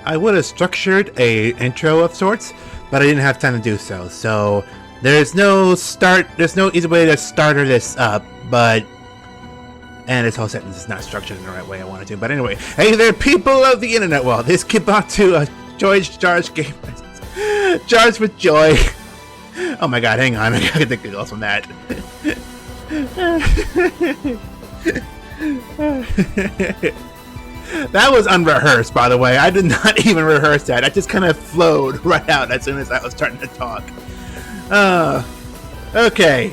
I would have structured a intro of sorts, but I didn't have time to do so. So there's no easy way to start this up, but and this whole sentence is not structured in the right way I want it to. But anyway, hey there, people of the internet world. This Kibatu JCG game charged with joy. Oh my god, hang on, I gotta take the goals from that. That was unrehearsed, by the way. I did not even rehearse that. I just kind of flowed right out as soon as I was starting to talk. Okay.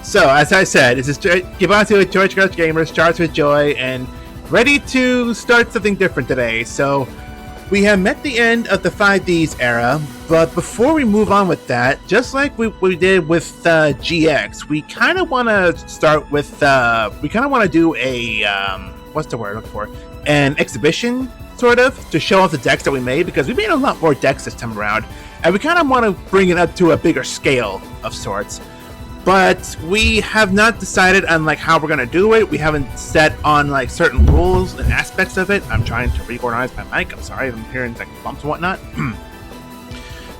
So, as I said, this is Kibatu JCG Gamers, charged with joy, and ready to start something different today. So, we have met the end of the 5Ds era, but before we move on with that, just like we did with GX, we kind of want to start with, we kind of want to do a, what's the word I'm looking for? An exhibition, sort of, to show off the decks that we made, because we made a lot more decks this time around, and we kind of want to bring it up to a bigger scale of sorts. But we have not decided on like how we're gonna do it. We haven't set on like certain rules and aspects of it. I'm trying to reorganize my mic. I'm sorry if I'm hearing like bumps and whatnot.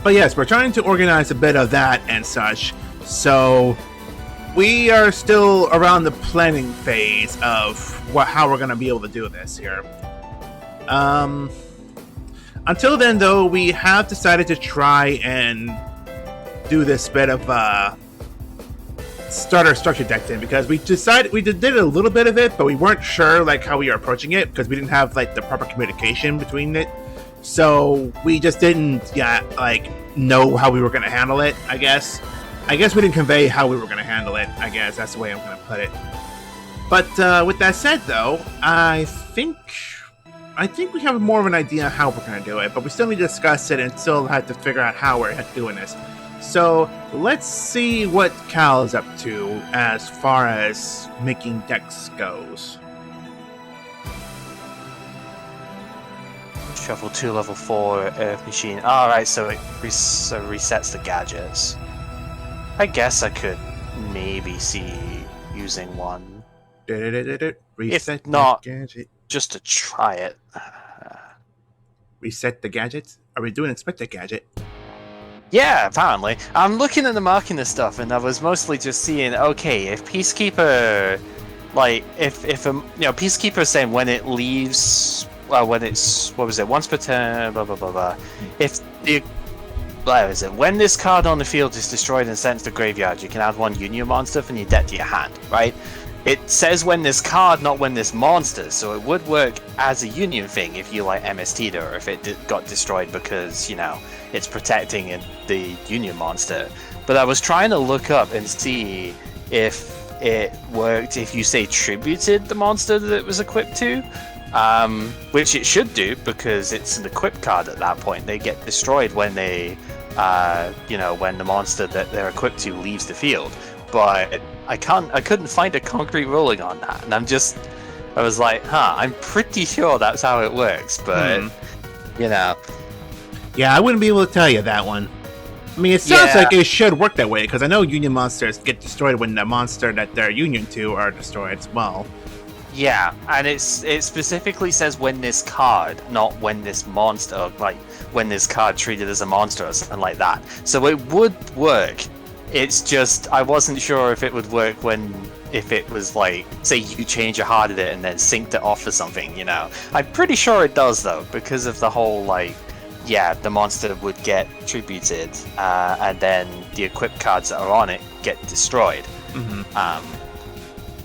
But yes, we're trying to organize a bit of that and such. So we are still around the planning phase of how we're gonna be able to do this here. Until then, though, we have decided to try and do this bit of start our structure deck thing, because we did a little bit of it, but we weren't sure like how we were approaching it because we didn't have like the proper communication between it. So we just didn't know how we were going to handle it. I guess we didn't convey how we were going to handle it. I guess that's the way I'm going to put it. But with that said, though, I think we have more of an idea how we're going to do it, but we still need to discuss it and still have to figure out how we're doing this. So let's see what Cal is up to as far as making decks goes. Shuffle 2 level 4 Earth Machine. Alright, so it resets the gadgets. I guess I could maybe see using one. Reset if not, the gadget. Just to try it. Reset the gadgets? Are we doing expect a gadget? Yeah, apparently. I'm looking at the marking and stuff, and I was mostly just seeing, okay, if Peacekeeper, like, if Peacekeeper is saying when it leaves, well, when it's, what was it, once per turn, blah, blah, blah, blah. If the, what is it, when this card on the field is destroyed and sent to the graveyard, you can add one Union monster from your deck to your hand, right? It says when this card, not when this monster, so it would work as a Union thing if you, like, MST'd or if it got destroyed because, you know, it's protecting the Union monster. But I was trying to look up and see if it worked if you say tributed the monster that it was equipped to, which it should do because it's an equipped card at that point. They get destroyed when they, when the monster that they're equipped to leaves the field. But I couldn't find a concrete ruling on that, and I was like, I'm pretty sure that's how it works, but Yeah, I wouldn't be able to tell you that one. I mean, it sounds like it should work that way, because I know Union monsters get destroyed when the monster that they're Union to are destroyed as well. Yeah, and it specifically says when this card, not when this monster, like when this card treated as a monster or something like that. So it would work. It's just, I wasn't sure if it would work if it was like, say you change a heart of it and then synced it off or something, you know. I'm pretty sure it does though, because of the whole the monster would get tributed, and then the equipped cards that are on it get destroyed. Mm-hmm.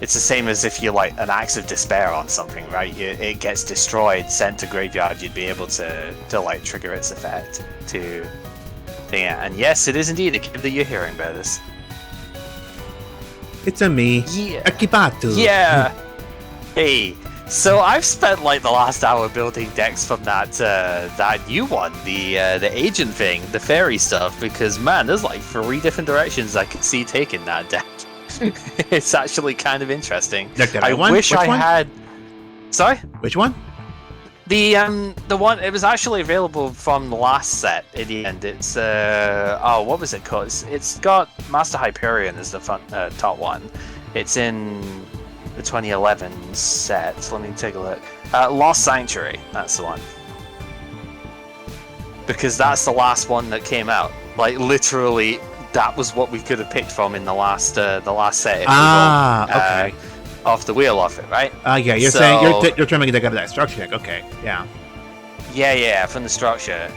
It's the same as if you like an Axe of Despair on something, right? It gets destroyed, sent to graveyard, you'd be able to like trigger its effect to thing. And yes, it is indeed a kid that you're hearing about this. It's a me, a Kibatu. Yeah. Hey. So I've spent like the last hour building decks from that new one, the agent thing, the fairy stuff, because man, there's like 3 different directions I could see taking that deck. It's actually kind of interesting. I wish I had. Sorry? Which one? The one, it was actually available from the last set in the end. It's what was it called? It's got Master Hyperion as the top one. It's in the 2011 set. Let me take a look. Lost Sanctuary, that's the one. because that's the last one that came out. Like literally, that was what we could have picked from in the last set. If Okay. Off the wheel off it, right? Yeah, you're saying you're trying to get out of that structure deck. Okay, yeah. Yeah, from the structure.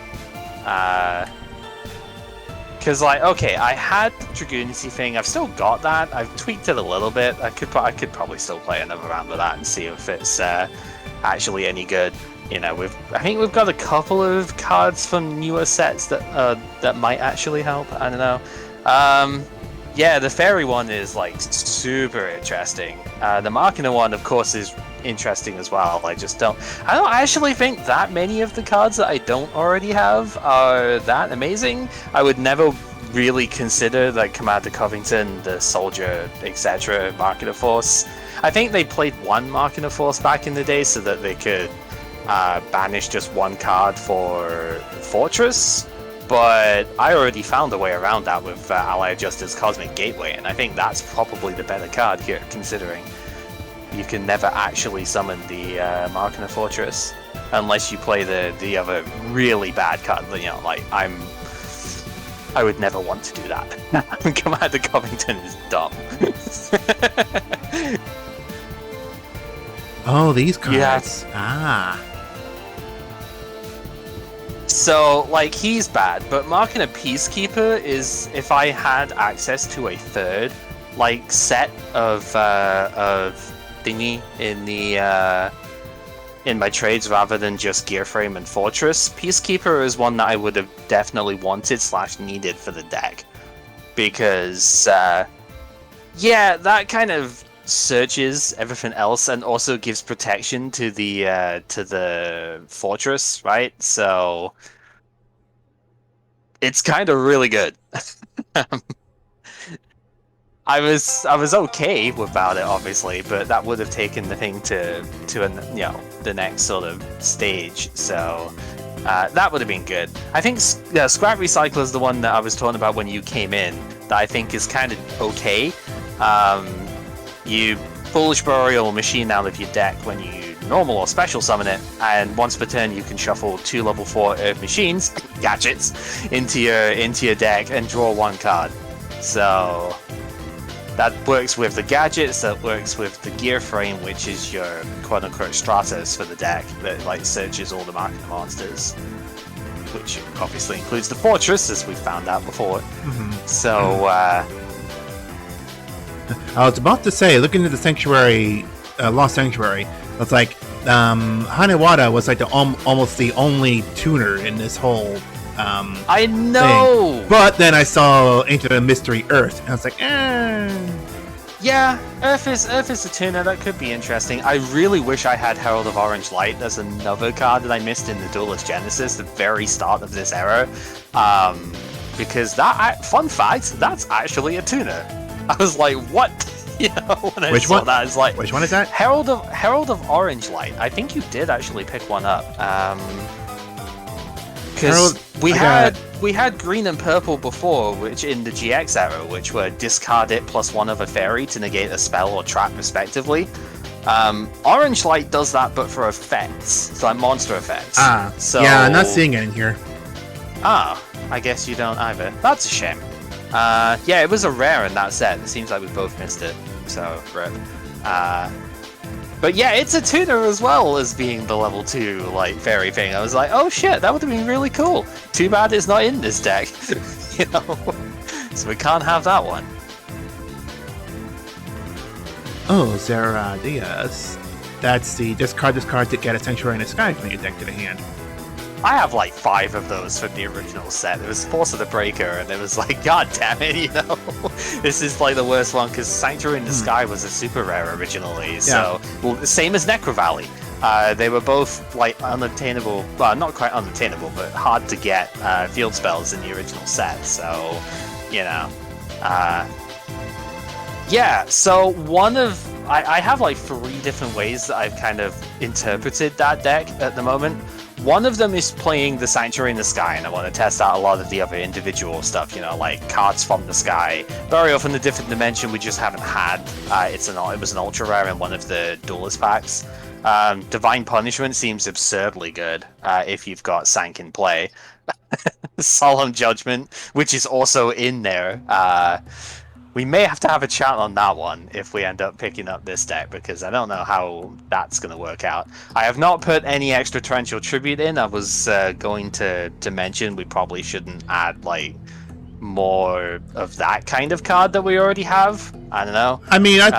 Because like, okay, I had the Dragoonity thing. I've still got that. I've tweaked it a little bit. I could probably still play another round with that and see if it's actually any good. You know, I think we've got a couple of cards from newer sets that might actually help. I don't know. Yeah, the fairy one is like super interesting. The Machina one, of course, is interesting as well. I don't actually think that many of the cards that I don't already have are that amazing. I would never really consider like Commander Covington, the Soldier, etc. Machina Force. I think they played one Machina Force back in the day so that they could banish just one card for Fortress. But I already found a way around that with Ally Justice Cosmic Gateway, and I think that's probably the better card here, considering you can never actually summon the Machina Fortress unless you play the other really bad card. You know, like I would never want to do that. Commander Covington is dumb. Oh, these cards. Yes. Ah. So, like, he's bad, but Machina Peacekeeper is, if I had access to a third, like, set of thingy in my trades rather than just Gearframe and Fortress, Peacekeeper is one that I would have definitely wanted / needed for the deck. Because, yeah, that kind of searches everything else and also gives protection to the Fortress, right? So it's kind of really good. I was okay without it, obviously, but that would have taken the thing to the next sort of stage. So that would have been good. I think Scrap Recycler is the one that I was talking about when you came in. That I think is kind of okay. You Foolish Burial Machine out of your deck when you normal or special summon it, and once per turn you can shuffle 2 level 4 Earth Machines, gadgets, into your deck and draw 1 card. So that works with the gadgets, that works with the Gear Frame, which is your quote-unquote Stratos for the deck that like searches all the Machina monsters, which obviously includes the Fortress, as we found out before. Mm-hmm. So I was about to say, looking at the Sanctuary, Lost Sanctuary, it's like Hanewada was like almost the only tuner in this whole I know thing. But then I saw Ancient of Mystery Earth, and I was like, yeah, Earth is a tuner that could be interesting. I really wish I had Herald of Orange Light. That's another card that I missed in the Duelist Genesis, the very start of this era, because that, fun fact, that's actually a tuner. I was like, what? You know, when I saw that, it's like, which one is that? Herald of Orange Light. I think you did actually pick one up. Because we had green and purple before, which in the GX era, which were discard it plus 1 of a fairy to negate a spell or trap respectively. Orange Light does that, but for effects, so like monster effects. So yeah, I'm not seeing it in here. I guess you don't either. That's a shame. Yeah, it was a rare in that set. It seems like we both missed it, so rip. But yeah, it's a tuner as well as being the level 2 like fairy thing. I was like, oh shit, that would have been really cool. Too bad it's not in this deck, you know. So we can't have that one. Oh, Zeradias. That's the discard to get a Sanctuary in the Sky from your deck to the hand. I have like 5 of those from the original set. It was Force of the Breaker, and it was like, god damn it, you know. This is like the worst one, because Sanctuary in the Sky was a super rare originally. So, well, same as Necro Valley. They were both like unobtainable, well, not quite unobtainable, but hard to get field spells in the original set. So, you know. Yeah, so I have like 3 different ways that I've kind of interpreted that deck at the moment. One of them is playing the Sanctuary in the Sky, and I want to test out a lot of the other individual stuff, you know, like cards from the sky. Burial from the Different Dimension we just haven't had. It was an ultra rare in one of the Duelist packs. Divine Punishment seems absurdly good if you've got Sank in play. Solemn Judgment, which is also in there. We may have to have a chat on that one if we end up picking up this deck, because I don't know how that's going to work out. I have not put any extra Torrential Tribute in. I was going to mention we probably shouldn't add like more of that kind of card that we already have. I don't know. I mean, I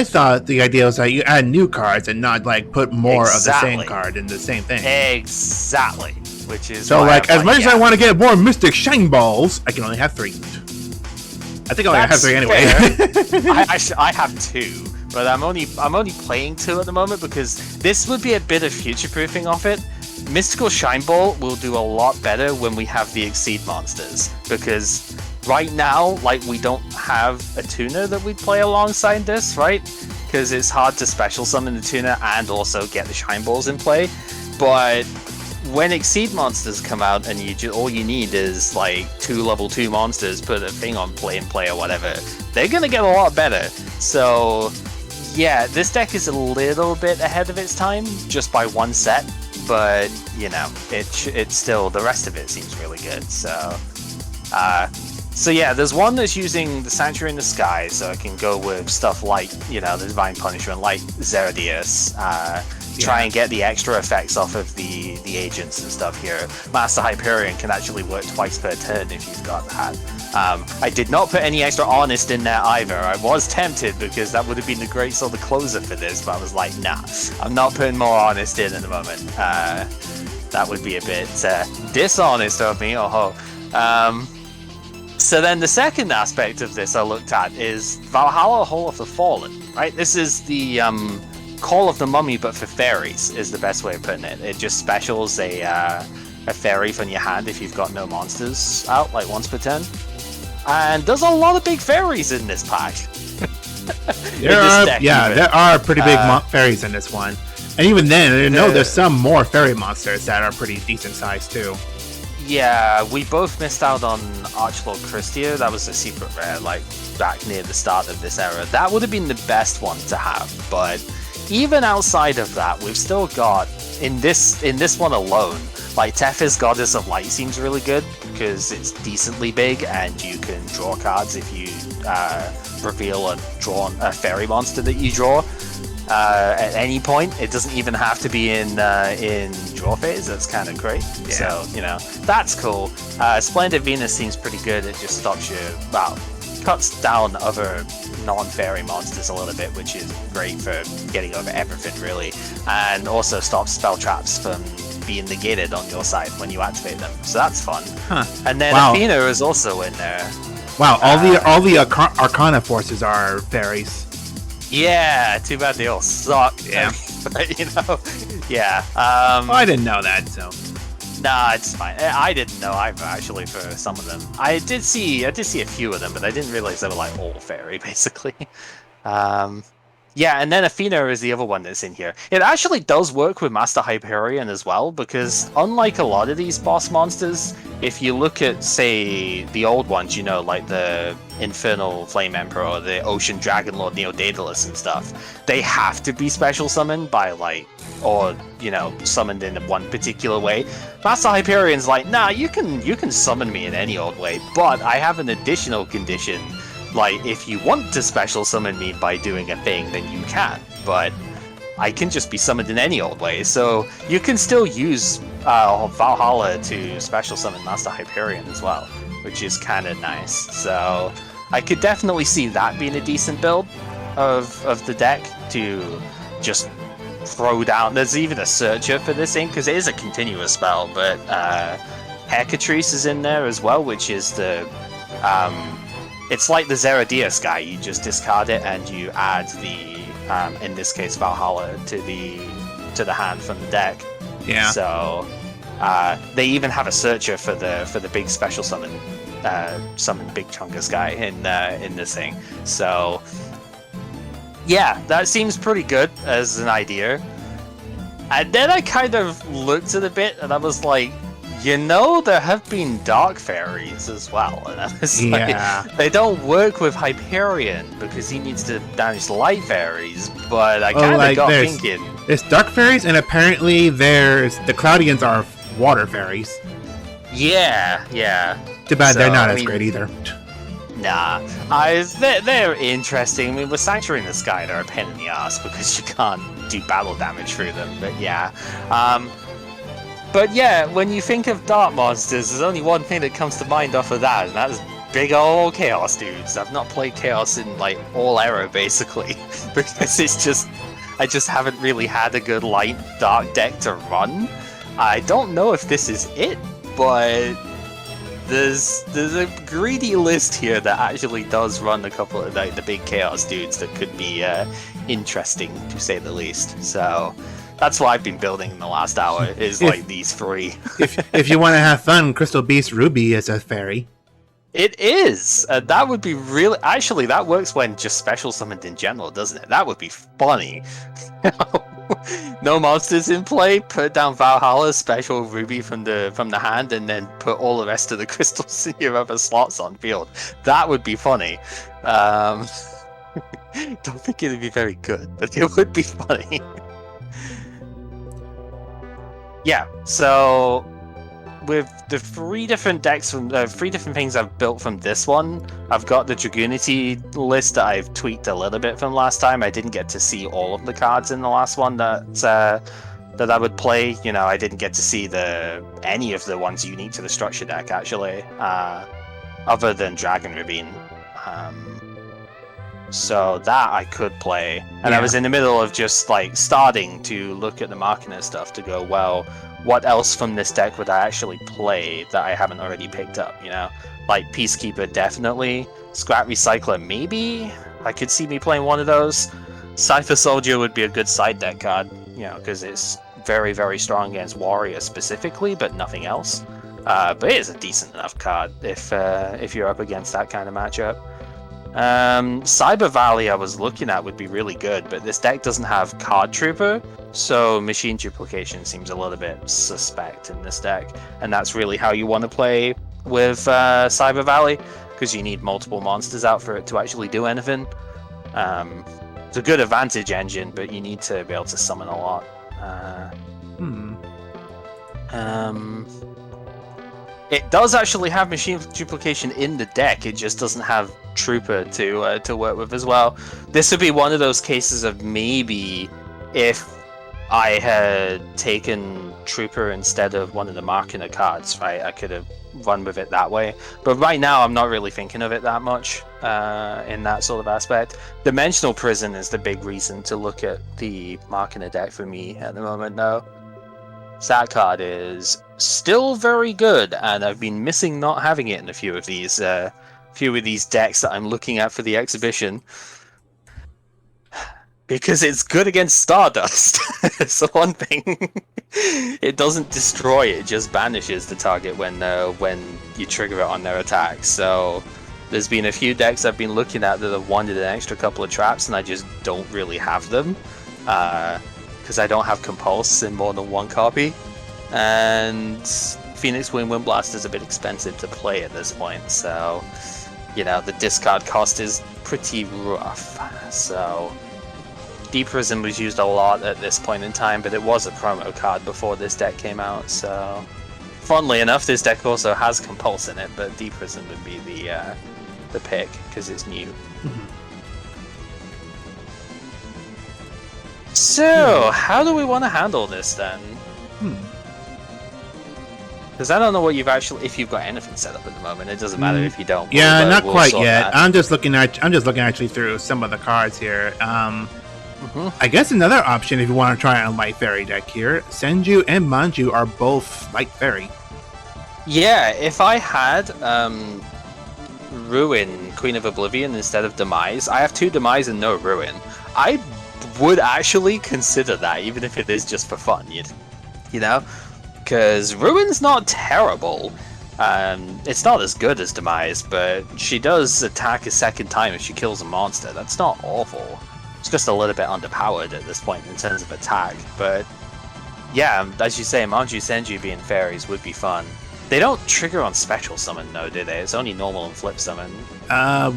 thought the idea was that you add new cards and not like put more of the same card in the same thing. Exactly. Which is so like as much as I want to get more Mystic Shine Balls, I can only have 3. I think I only have 3 anyway. I have 2, but I'm only playing 2 at the moment because this would be a bit of future proofing of it. Mystical Shine Ball will do a lot better when we have the Exceed monsters, because right now, like, we don't have a tuner that we'd play alongside this, right? Because it's hard to special summon the tuner and also get the Shine Balls in play. But when Exceed monsters come out and all you need is like 2 level 2 monsters, put a thing on play or whatever, they're gonna get a lot better. So yeah, this deck is a little bit ahead of its time just by 1 set, but you know, it's still, the rest of it seems really good. So yeah, there's one that's using the Sanctuary in the Sky, so I can go with stuff like, you know, the Divine Punishment, like Zeradius, try and get the extra effects off of the agents and stuff here. Master Hyperion can actually work twice per turn if you've got that. I did not put any extra Honest in there either. I was tempted because that would have been the great sort of closer for this, but I was like, nah, I'm not putting more Honest in at the moment. That would be a bit dishonest of me. So then the second aspect of this I looked at is Valhalla Hall of the Fallen, right? This is the Call of the Mummy, but for fairies, is the best way of putting it. It just specials a fairy from your hand if you've got no monsters out, like once per turn. And there's a lot of big fairies in this pack. There are pretty big fairies in this one. And even then, I know there's some more fairy monsters that are pretty decent sized too. Yeah, we both missed out on Archlord Christia. That was a secret rare, like, back near the start of this era. That would have been the best one to have, but even outside of that, we've still got, in this one alone, like, Tethys Goddess of Light seems really good, because it's decently big, and you can draw cards if you reveal a fairy monster that you draw. At any point, it doesn't even have to be in draw phase. That's kind of great. Yeah. So, you know, that's cool. Splendid Venus seems pretty good. It just stops you, well, cuts down other non-fairy monsters a little bit, which is great for getting over everything, really, and also stops spell traps from being negated on your side when you activate them. So that's fun. Huh. And then Athena is also in there. Wow, all the Arcana forces are fairies. Yeah, too bad they all suck. Yeah. But, you know, yeah. Well, I didn't know that, so. Nah, it's fine. I didn't know either, actually, for some of them. I did see a few of them, but I didn't realize they were like all fairy, basically. Yeah, and then Athena is the other one that's in here. It actually does work with Master Hyperion as well, because unlike a lot of these boss monsters, if you look at, say, the old ones, you know, like the Infernal Flame Emperor or the Ocean Dragon Lord Neo Daedalus and stuff, they have to be special summoned by, like, or, you know, summoned in one particular way. Master Hyperion's like, nah, you can summon me in any old way, but I have an additional condition. Like, if you want to special summon me by doing a thing, then you can, but I can just be summoned in any old way, so you can still use Valhalla to special summon Master Hyperion as well, which is kind of nice. So I could definitely see that being a decent build of the deck to just throw down. There's even a searcher for this thing, because it is a continuous spell, but Hecatrice is in there as well, which is the... it's like the Zeradius guy. You just discard it and you add the, in this case, Valhalla to the hand from the deck. Yeah. So they even have a searcher for the big special summon big Chungus guy in this thing. So yeah, that seems pretty good as an idea. And then I kind of looked at it a bit and I was like, You know, there have been Dark Fairies as well, and I was Yeah. like, they don't work with Hyperion because he needs to banish Light Fairies, but I kind of got thinking... There's Dark Fairies, and apparently there's... The Cloudians are Water Fairies. Yeah. Too bad they're not as great either. Nah, they're interesting. I mean, with Sanctuary in the Sky, they're a pain in the ass because you can't do battle damage through them, but yeah. But yeah, when you think of Dark Monsters, there's only one thing that comes to mind off of that, and that is big old Chaos dudes. I've not played Chaos in, like, all era, basically, because it's just... I just haven't really had a good light dark deck to run. I don't know if this is it, but... There's a greedy list here that actually does run a couple of the big Chaos dudes that could be interesting, to say the least. So... That's what I've been building in the last hour, is like these three. if you want to have fun, Crystal Beast Ruby is a fairy. It is! That would be really... Actually, that works when just special summoned in general, doesn't it? That would be funny. No monsters in play, put down Valhalla's special Ruby from the hand, and then put all the rest of the crystals in your other slots on field. That would be funny. Don't think it would be very good, but it would be funny. Yeah, so with the three different decks from three different things I've built from this one, I've got the Dragoonity list that I've tweaked a little bit from last time. I didn't get to see all of the cards in the last one that I would play. You know, I didn't get to see any of the ones unique to the structure deck actually, other than Dragon Ravine. So that I could play, and I was in the middle of just like starting to look at the Machina stuff to go, well, what else from this deck would I actually play that I haven't already picked up, you know? Like Peacekeeper, definitely. Scrap Recycler, maybe? I could see me playing one of those. Cypher Soldier would be a good side deck card, you know, because it's very, very strong against Warrior specifically, but nothing else. But it is a decent enough card if you're up against that kind of matchup. Cyber Valley I was looking at would be really good, but this deck doesn't have Card Trooper, so Machine Duplication seems a little bit suspect in this deck, and that's really how you want to play with Cyber Valley, because you need multiple monsters out for it to actually do anything. It's a good advantage engine, but you need to be able to summon a lot. It does actually have Machine Duplication in the deck, it just doesn't have Trooper to work with as well. This would be one of those cases of maybe if I had taken Trooper instead of one of the Machina cards, right? I could have run with it that way. But right now I'm not really thinking of it that much in that sort of aspect. Dimensional Prison is the big reason to look at the Machina deck for me at the moment though. That card is still very good, and I've been missing not having it in a few of these decks that I'm looking at for the exhibition. Because it's good against Stardust. It's the one thing. It doesn't destroy, it just banishes the target when you trigger it on their attack. So there's been a few decks I've been looking at that have wanted an extra couple of traps, and I just don't really have them. Because I don't have Compulse in more than one copy, and Phoenix Wind Blast is a bit expensive to play at this point, so you know the discard cost is pretty rough. So Deep Prison was used a lot at this point in time, but it was a promo card before this deck came out. So funnily enough, this deck also has Compulse in it, but Deep Prison would be the pick because it's new. So, how do we want to handle this then? Because I don't know what you've actually, if you've got anything set up at the moment. It doesn't matter if you don't. Yeah, not quite yet. I'm just looking actually through some of the cards here. I guess another option if you want to try on Light Fairy deck here, Senju and Manju are both Light Fairy. Yeah, if I had Ruin, Queen of Oblivion instead of Demise, I have 2 Demise and no Ruin. I would actually consider that, even if it is just for fun, you know? Because Ruin's not terrible. It's not as good as Demise, but she does attack a second time if she kills a monster. That's not awful. It's just a little bit underpowered at this point in terms of attack, but Yeah, as you say, Manju Senju being fairies would be fun. They don't trigger on special summon, though, do they? It's only normal and flip summon.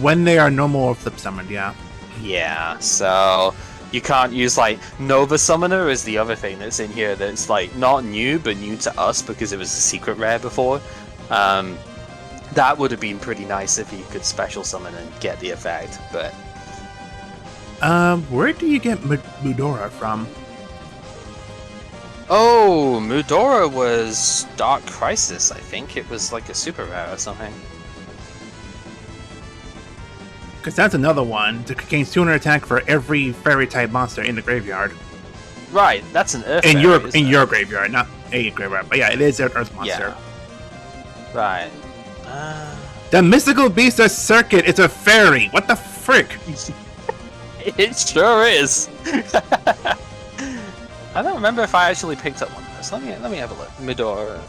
When they are normal or flip summoned, yeah. Yeah, so you can't use like Nova Summoner is the other thing that's in here that's like not new but new to us because it was a secret rare before. That would have been pretty nice if you could special summon and get the effect, but where do you get Mudora from? oh, Mudora was Dark Crisis, I think. It was like a super rare or something. Because that's another one to gain 200 attack for every fairy type monster in the graveyard. Right, that's an Earth In fairy, your graveyard, not a graveyard, but yeah, it is an Earth monster. Yeah. Right. The mystical beast of Circuit is a fairy. What the frick? It sure is. I don't remember if I actually picked up one of those. Let me have a look. Midora.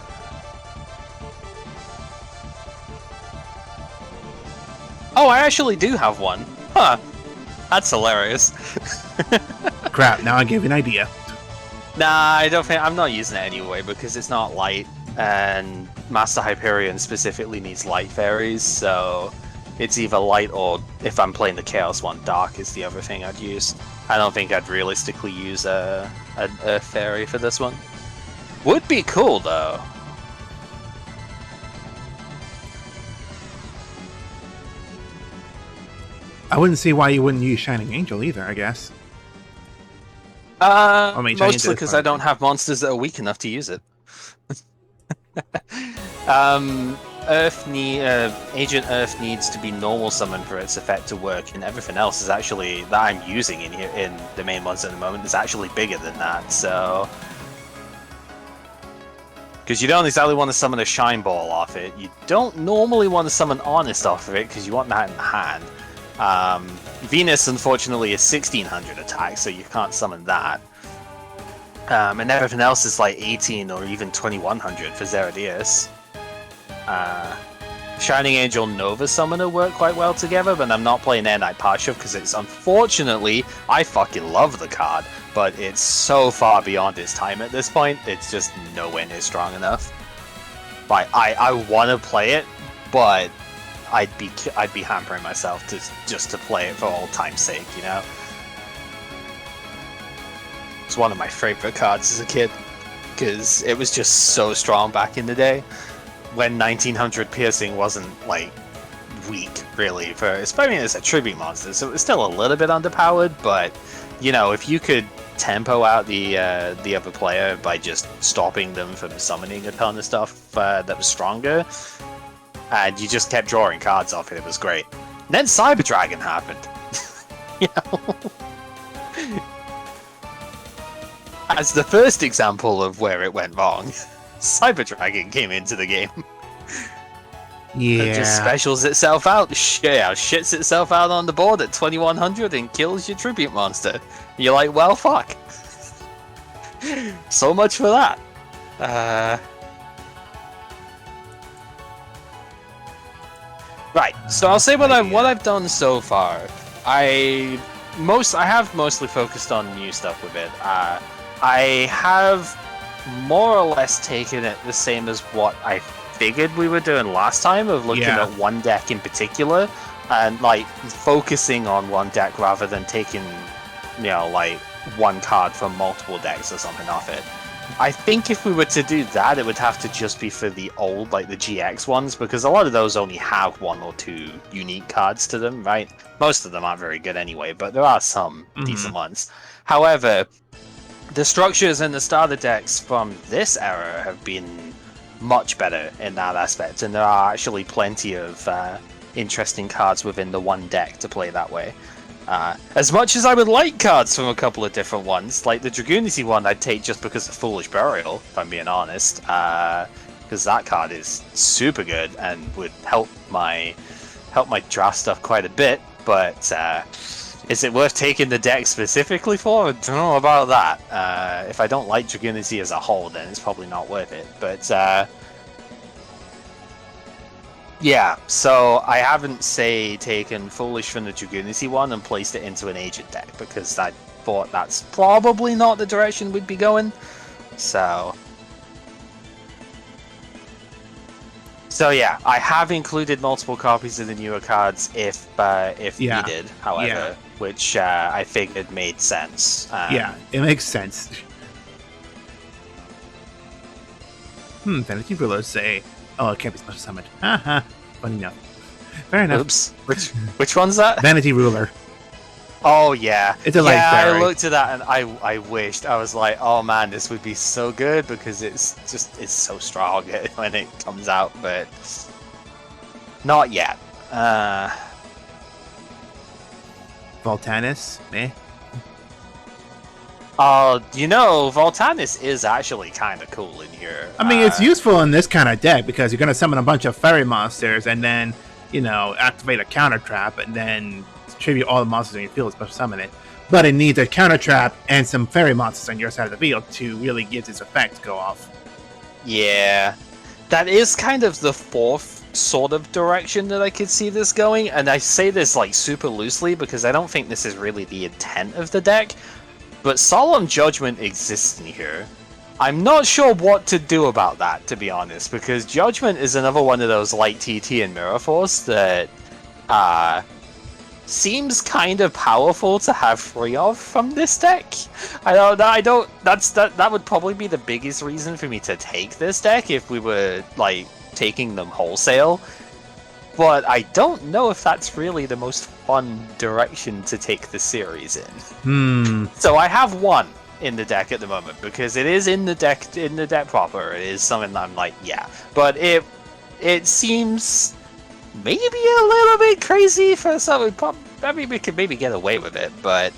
Oh, I actually do have one. Huh. That's hilarious. Crap, now I give you an idea. Nah, I don't think I'm not using it anyway because it's not light, and Master Hyperion specifically needs light fairies, so it's either light or, if I'm playing the Chaos one, dark is the other thing I'd use. I don't think I'd realistically use an Earth fairy for this one. Would be cool though. I wouldn't see why you wouldn't use Shining Angel either, I guess. Mostly because I don't have monsters that are weak enough to use it. Agent Earth needs to be normal summon for its effect to work, and everything else is actually that I'm using in here in the main ones at the moment is actually bigger than that. So, because you don't exactly want to summon a Shine Ball off it, you don't normally want to summon Honest off of it because you want that in the hand. Venus, unfortunately, is 1600 attack, so you can't summon that. And everything else is like 18 or even 2100 for Zeradius. Shining Angel Nova Summoner work quite well together, but I'm not playing Air Knight Parshiv because it's unfortunately, I fucking love the card, but it's so far beyond its time at this point, it's just nowhere near strong enough. Like, I want to play it, but I'd be hampering myself just to play it for old time's sake, you know? It's one of my favorite cards as a kid because it was just so strong back in the day when 1900 piercing wasn't like weak really for, especially as a tribute monster, so it was still a little bit underpowered, but you know, if you could tempo out the other player by just stopping them from summoning a ton of stuff that was stronger, and you just kept drawing cards off it, it was great. And then Cyber Dragon happened. You know? As the first example of where it went wrong, Cyber Dragon came into the game. Yeah. It just specials itself out, shits itself out on the board at 2100 and kills your tribute monster. You're like, well, fuck. So much for that. Right, so I'll say what I've done so far. I have mostly focused on new stuff with it. I have more or less taken it the same as what I figured we were doing last time, of looking at one deck in particular and like focusing on one deck rather than taking, you know, like one card from multiple decks or something off it. I think if we were to do that, it would have to just be for the old, like the GX ones, because a lot of those only have one or two unique cards to them, right? Most of them aren't very good anyway, but there are some decent ones. However, the structures and the starter decks from this era have been much better in that aspect, and there are actually plenty of interesting cards within the one deck to play that way. As much as I would like cards from a couple of different ones, like the Dragoonity one I'd take just because of Foolish Burial, if I'm being honest, because that card is super good and would help my draft stuff quite a bit, but is it worth taking the deck specifically for? I don't know about that. If I don't like Dragoonity as a whole, then it's probably not worth it, but yeah, so I haven't, say, taken Foolish from the Dragoonity one and placed it into an Agent deck, because I thought that's probably not the direction we'd be going. So yeah, I have included multiple copies of the newer cards if Yeah. needed. However, Yeah. which I figured made sense. Yeah, it makes sense. Vanity rulers say, "Oh, it can't be special summoned." Haha. Funny enough. Fair enough. Oops. Which one's that? Vanity ruler. Oh yeah, It's a light I fairy. looked at that and I wished I was like, oh man, this would be so good because it's so strong when it comes out, but not yet. Voltanis. Eh. Voltanis is actually kind of cool in here. I mean, it's useful in this kind of deck because you're going to summon a bunch of fairy monsters and then, activate a counter trap and then tribute all the monsters in your field, special summon it. But it needs a counter trap and some fairy monsters on your side of the field to really get its effect go off. Yeah, that is kind of the fourth sort of direction that I could see this going, and I say this like super loosely because I don't think this is really the intent of the deck. But Solemn Judgment exists in here. I'm not sure what to do about that, to be honest, because Judgment is another one of those like TT and Mirror Force that seems kind of powerful to have 3 of from this deck. That would probably be the biggest reason for me to take this deck if we were like taking them wholesale. But I don't know if that's really the most fun direction to take the series in. So I have 1 in the deck at the moment because it is in the deck proper. It is something that I'm like, yeah. But it seems maybe a little bit crazy for something. I mean, we could maybe get away with it, but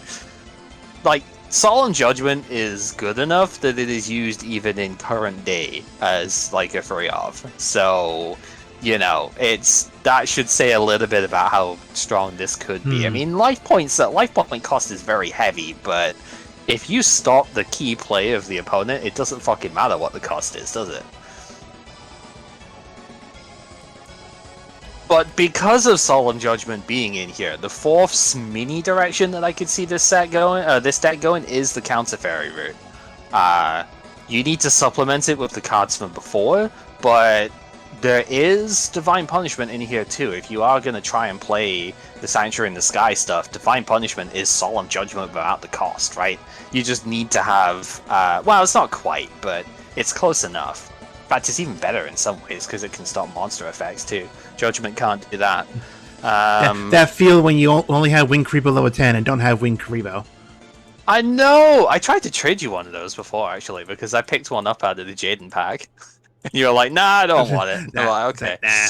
like Solemn Judgment is good enough that it is used even in current day as like a free of. So, that should say a little bit about how strong this could be. I mean, life point cost is very heavy, but if you stop the key play of the opponent, it doesn't fucking matter what the cost is, does it? But because of Solemn Judgment being in here, the fourth mini direction that I could see this deck going is the Counter Fairy route. You need to supplement it with the cards from before, but there is Divine Punishment in here too. If you are going to try and play the Sanctuary in the Sky stuff, Divine Punishment is Solemn Judgment without the cost, right? You just need to have... well, it's not quite, but it's close enough. In fact, it's even better in some ways because it can stop monster effects too. Judgment can't do that. That feel when you only have Wing Karibo level 10 and don't have Wing Karibo. I know! I tried to trade you one of those before, actually, because I picked one up out of the Jaden pack. And you were like, nah, I don't want it. I'm like, okay. Nah.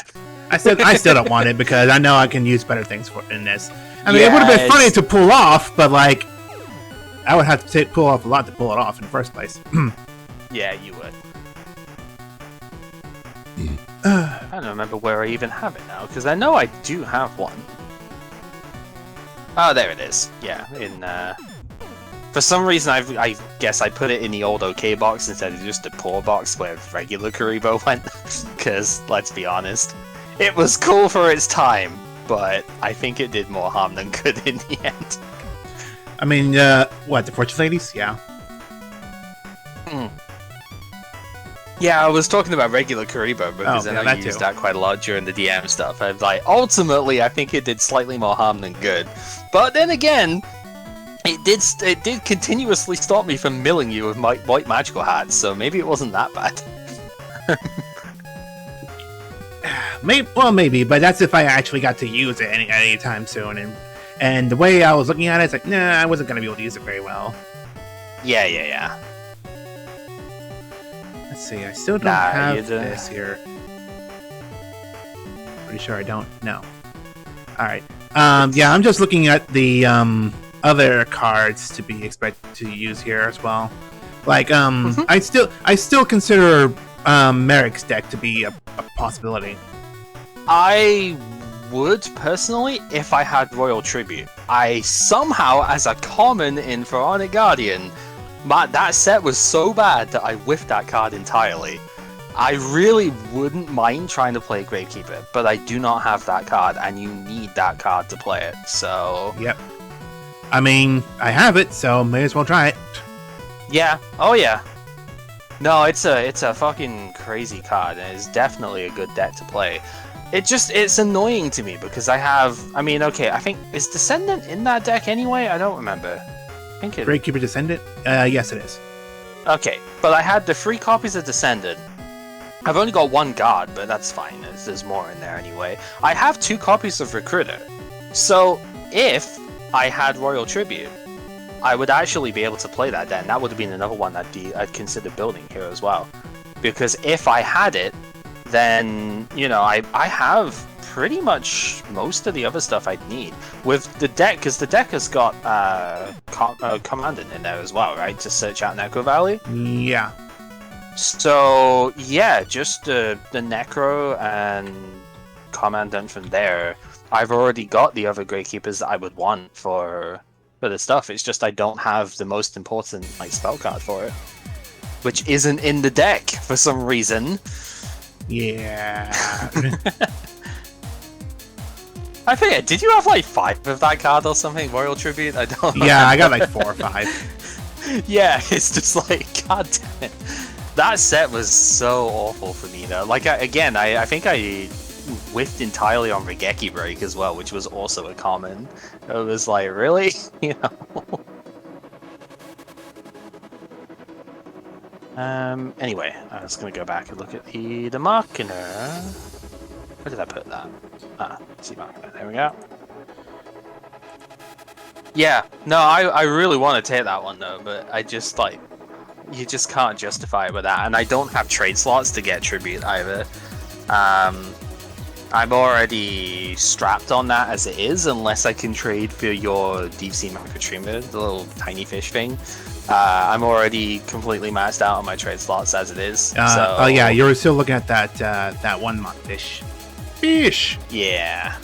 I still don't want it because I know I can use better things in this. I mean, it would have been funny to pull off, but like, I would have to pull off a lot to pull it off in the first place. Yeah, you would. I don't remember where I even have it now, because I know I do have one. Oh, there it is. Yeah, for some reason, I guess I put it in the old OK box instead of just the poor box where regular Karibo went. Because, let's be honest, it was cool for its time, but I think it did more harm than good in the end. I mean, what, the Fortune Ladies? Yeah. Yeah, I was talking about regular Karibo because I know you used that quite a lot during the DM stuff. I was like, ultimately, I think it did slightly more harm than good. But then again, it did continuously stop me from milling you with my white magical hats, so maybe it wasn't that bad. Maybe, but that's if I actually got to use it any time soon. And the way I was looking at it, it's like, nah, I wasn't going to be able to use it very well. Yeah. Let's see, I still don't have this here. Pretty sure I don't. No. Alright. Yeah, I'm just looking at the other cards to be expected to use here as well. Like, I still consider Merrick's deck to be a possibility. I would, personally, if I had Royal Tribute. I somehow, as a common in Pharaonic Guardian, that set was so bad that I whiffed that card entirely. I really wouldn't mind trying to play Gravekeeper, but I do not have that card, and you need that card to play it, so... Yep. I mean, I have it, so may as well try it. Yeah. Oh, yeah. No, it's a fucking crazy card, and it's definitely a good deck to play. It's annoying to me because I mean, okay, I think, is Descendant in that deck anyway? I don't remember. I think it... Great Keeper Descendant? Yes, it is. Okay, but I had the 3 copies of Descendant. I've only got 1 guard, but that's fine, there's more in there anyway. I have 2 copies of Recruiter. So, if I had Royal Tribute, I would actually be able to play that deck, and that would have been another one I'd consider building here as well. Because if I had it, then, you know, I have pretty much most of the other stuff I'd need. With the deck, because the deck has got Commandant in there as well, right? To search out Necro Valley? Yeah. So, yeah, just the Necro and Commandant from there. I've already got the other Gravekeepers that I would want for the stuff. It's just I don't have the most important like spell card for it, which isn't in the deck for some reason. Yeah. I forget, did you have like 5 of that card or something? Royal Tribute? I don't know. Yeah, I got like 4 or 5. Yeah, it's just like, god damn it. That set was so awful for me though. Like, I think I whiffed entirely on Regeki Break as well, which was also a common. It was like, really? You know? Anyway, I was gonna go back and look at the marketer. Where did I put that? See marketer, there we go. Yeah, no, I really want to take that one though, but I just like, you just can't justify it with that, and I don't have trade slots to get Tribute either. I'm already strapped on that as it is, unless I can trade for your Deep Sea Macrotreamer, the little tiny fish thing. I'm already completely maxed out on my trade slots as it is. So... Oh yeah, you're still looking at that 1 month fish. Fish. Yeah,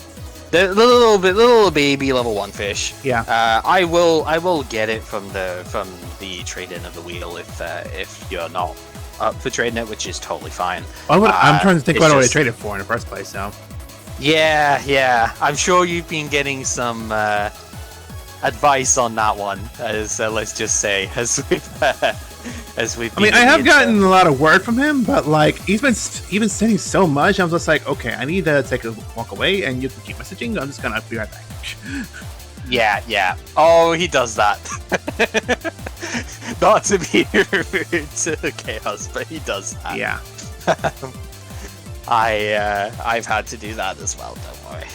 the little baby level 1 fish. Yeah. I will get it from the trade-in of the wheel if you're not up for trading it, which is totally fine. I'm trying to think what I would have traded for in the first place, though. Yeah. I'm sure you've been getting some advice on that one, as let's just say, as we've. I mean, I have gotten a lot of word from him, but like he's been sending so much. I'm just like, okay, I need to take a walk away, and you can keep messaging. I'm just gonna be right back. Yeah. Oh, he does that. Not to be rude to Chaos, but he does that. Yeah. I've had to do that as well, don't worry.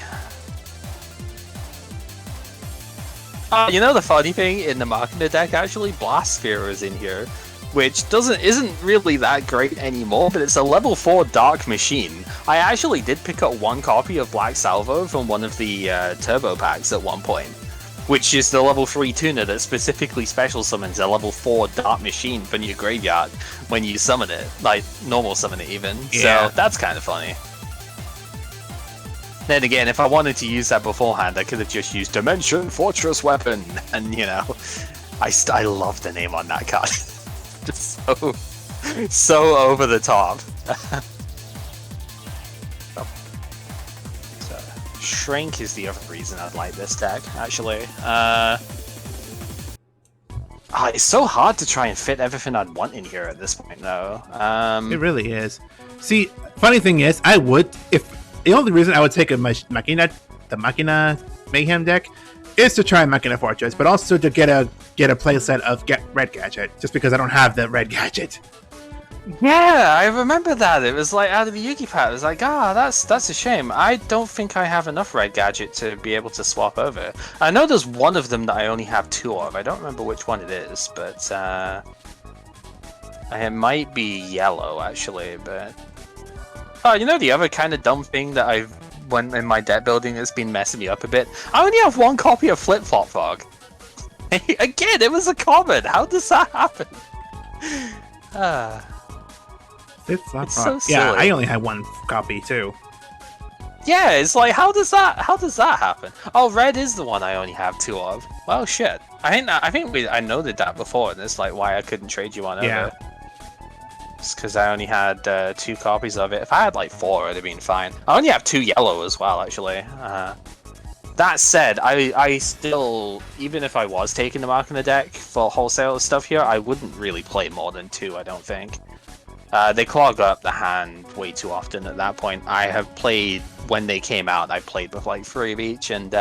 You know the funny thing, in the Machina deck, actually, Blast Sphere is in here, which isn't really that great anymore, but it's a level 4 Dark Machine. I actually did pick up 1 copy of Black Salvo from one of the Turbo packs at one point, which is the level 3 tuner that specifically special summons a level 4 Dark Machine from your graveyard when you summon it, like normal summon it even. Yeah. So that's kind of funny. Then again, if I wanted to use that beforehand, I could have just used Dimension Fortress Weapon, and you know, I love the name on that card. Just so over the top. So, Shrink is the other reason I'd like this deck, actually. It's so hard to try and fit everything I'd want in here at this point, though. It really is. See, funny thing is, I would, if the only reason I would take the Machina Mayhem deck is to try Machina Fortress, but also to get a playset of Red Gadget, just because I don't have the Red Gadget. Yeah, I remember that. It was like out of the Yugi pack. It was like, that's a shame. I don't think I have enough Red Gadget to be able to swap over. I know there's one of them that I only have 2 of. I don't remember which one it is, but it might be yellow actually. But oh, you know the other kind of dumb thing that I've when in my deck building that's been messing me up a bit. I only have 1 copy of Flip Flop Fog. Again, it was a common. How does that happen? Flip-flop. So yeah, silly. I only had 1 copy too. Yeah, it's like, how does that happen? Oh, red is the one I only have 2 of. Well, shit. I noted that before, and it's like why I couldn't trade you one over. It's because I only had 2 copies of it. If I had like 4, it'd have been fine. I only have 2 yellow as well, actually. That said, I still, even if I was taking the mark in the deck for wholesale stuff here, I wouldn't really play more than 2, I don't think. They clog up the hand way too often at that point. I have played, when they came out, I played with like 3 of each, and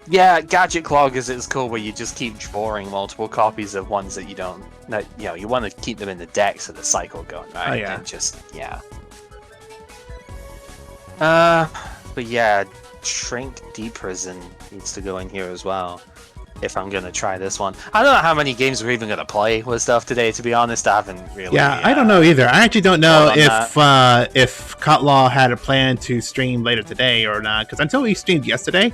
yeah, Gadget Cloggers is cool where you just keep drawing multiple copies of ones that you don't, that, you know, you want to keep them in the deck so the cycle going, right? Oh, yeah. And just, yeah. But yeah, Shrink Deep Prison needs to go in here as well. If I'm gonna try this one, I don't know how many games we're even gonna play with stuff today. To be honest, I haven't really. Yeah, I don't know either. I actually don't know if Cutlaw had a plan to stream later today or not. Because until he streamed yesterday,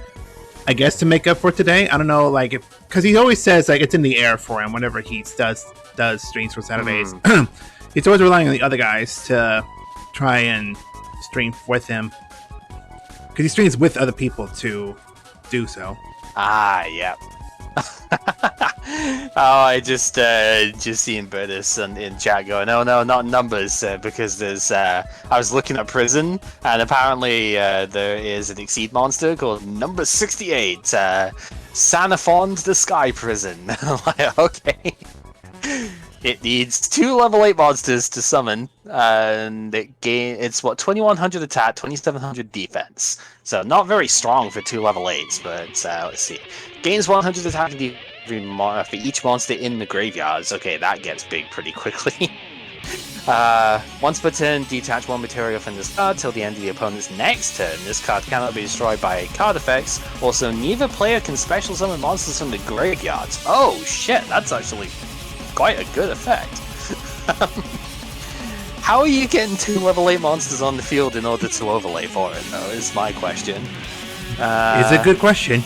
I guess to make up for today, I don't know. Like, because he always says like it's in the air for him whenever he does streams for Saturdays. He's always relying on the other guys to try and stream with him. Because he streams with other people to do so. Ah, yeah. Oh, I just seeing Bertus in chat going, oh no, not numbers, because there's I was looking at Prison, and apparently there is an Exceed monster called number 68, Sanafond the Sky Prison. Like, okay. It needs 2 level 8 monsters to summon, and it's what, 2100 attack, 2700 defense. So not very strong for 2 level 8s, but let's see. Gains 100 attack for each monster in the graveyards. Okay, that gets big pretty quickly. Once per turn, detach 1 material from this card till the end of the opponent's next turn. This card cannot be destroyed by card effects. Also, neither player can special summon monsters from the graveyards. Oh shit, that's actually quite a good effect. How are you getting 2 level 8 monsters on the field in order to overlay for it, though, is my question. It's a good question.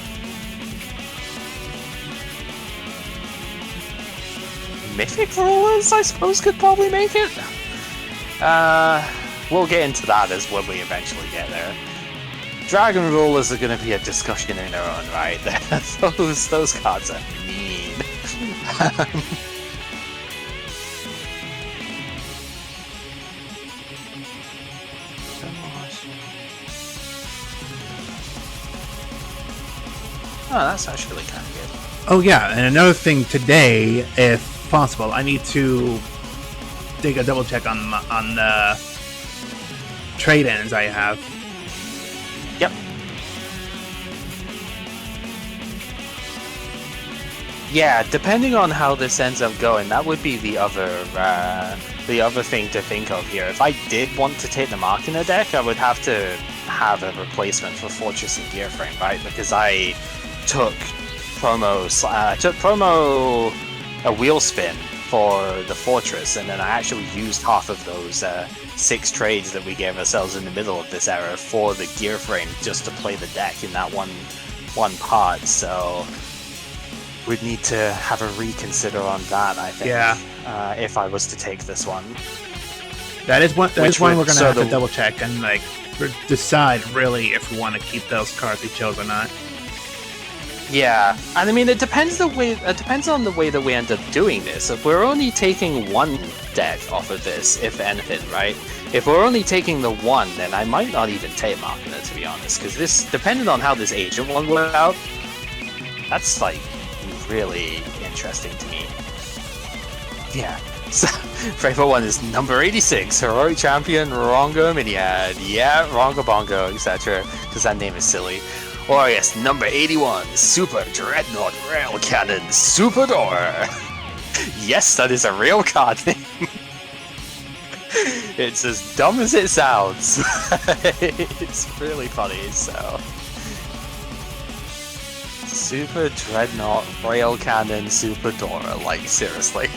Mythic Rulers, I suppose, could probably make it. We'll get into that as when we eventually get there. Dragon Rulers are going to be a discussion in their own right. Those cards are mean. Oh, that's actually kind of good. Oh yeah, and another thing today, if possible, I need to take a double check on the trade-ins I have. Yep. Yeah, depending on how this ends up going, that would be the other thing to think of here. If I did want to take the mark in the deck, I would have to have a replacement for Fortress and Gear Frame, right? Because I took promo a wheel spin for the Fortress, and then I actually used half of those 6 trades that we gave ourselves in the middle of this era for the Gear Frame just to play the deck in that one part. So we'd need to have a reconsider on that, I think. Yeah. If I was to take this one. That is one we're gonna have to double check and like decide really if we want to keep those cards we chose or not. Yeah, and I mean it depends on the way that we end up doing this. If we're only taking one deck off of this, if anything, right? If we're only taking the one, then I might not even take Marketer, to be honest, because this, depending on how this Agent one works out, that's like really interesting to me. Yeah. So, favorite one is number 86, Heroic Champion, Rongo Miniad. Yeah, Rongo Bongo, etc. Because that name is silly. Or yes, number 81, Super Dreadnought Rail Cannon Super Door. Yes, that is a real card name. It's as dumb as it sounds. It's really funny, so. Super Dreadnought Rail Cannon Super Door, like seriously.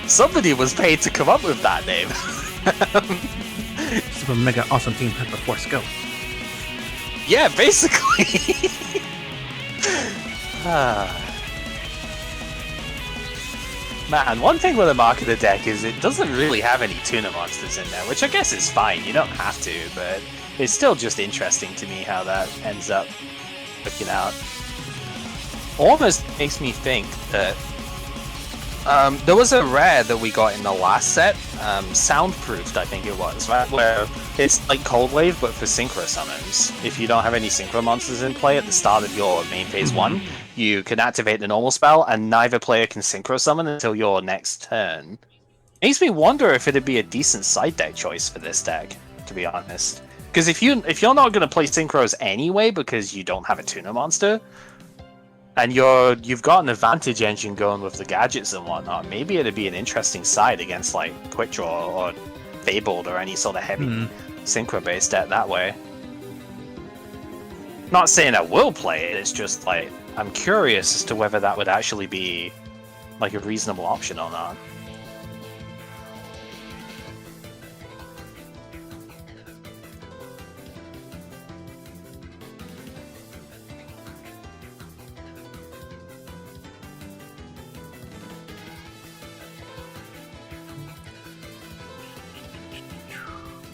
Somebody was paid to come up with that name. Super Mega Awesome Team Pepper Force Go. Yeah, basically. Man, one thing with the Marketer deck is it doesn't really have any tuna monsters in there, which I guess is fine, you don't have to, but it's still just interesting to me how that ends up looking out. Almost makes me think that There was a rare that we got in the last set, soundproofed I think it was, right? Where it's like Cold Wave but for synchro summons. If you don't have any synchro monsters in play at the start of your main phase 1, you can activate the normal spell and neither player can synchro summon until your next turn. Makes me wonder if it'd be a decent side deck choice for this deck, to be honest. Because if you're not going to play synchros anyway because you don't have a tuner monster, and you've got an advantage engine going with the gadgets and whatnot, maybe it'd be an interesting side against like Quick Draw or Fabled or any sort of heavy synchro based deck that way. Not saying I will play it, it's just like I'm curious as to whether that would actually be like a reasonable option or not.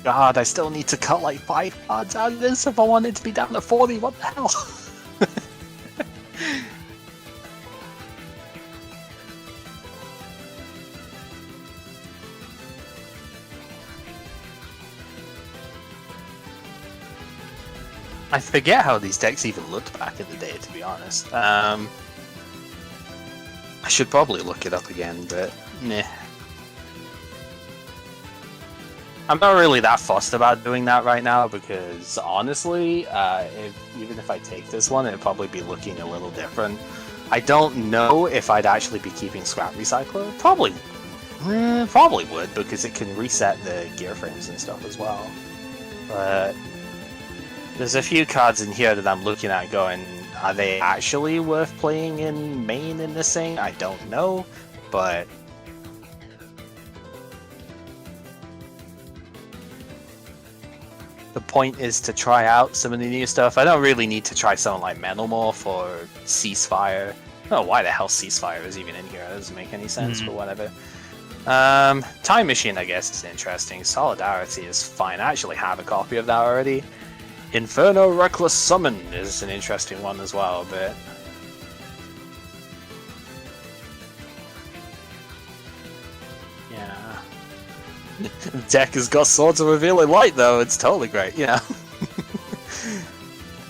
God, I still need to cut like 5 cards out of this if I want it to be down to 40. What the hell? I forget how these decks even looked back in the day, to be honest. I should probably look it up again, but meh. I'm not really that fussed about doing that right now because honestly, even if I take this one, it'd probably be looking a little different. I don't know if I'd actually be keeping Scrap Recycler. Probably would because it can reset the gear frames and stuff as well. But there's a few cards in here that I'm looking at going, are they actually worth playing in main in this thing? I don't know, but the point is to try out some of the new stuff. I don't really need to try something like Metalmorph or Ceasefire. I don't know why the hell Ceasefire is even in here. It doesn't make any sense, but whatever. Time Machine, I guess, is interesting. Solidarity is fine. I actually have a copy of that already. Inferno Reckless Summon is an interesting one as well, but yeah. Deck has got Swords of Revealing Light though, it's totally great, you know.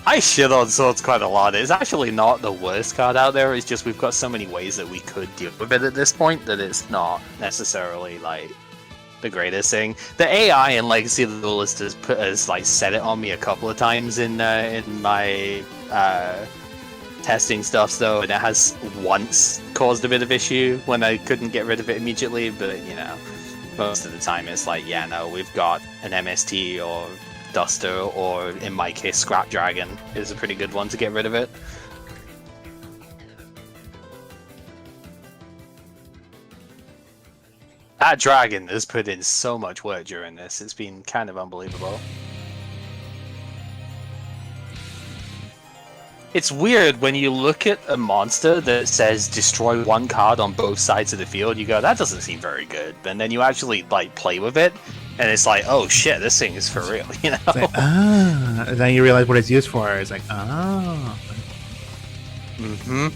I shit on Swords quite a lot. It's actually not the worst card out there, it's just we've got so many ways that we could deal with it at this point that it's not necessarily like the greatest thing. The AI in Legacy of the Duelist has like set it on me a couple of times in my testing stuff though, and it has once caused a bit of issue when I couldn't get rid of it immediately, but you know, most of the time it's like, yeah, no, we've got an MST or Duster, or in my case, Scrap Dragon is a pretty good one to get rid of it. That dragon has put in so much work during this, it's been kind of unbelievable. It's weird when you look at a monster that says destroy one card on both sides of the field, you go, that doesn't seem very good. And then you actually like play with it, and it's like, oh shit, this thing is for real, you know? It's like, and then you realize what it's used for. It's like, oh. Mm-hmm.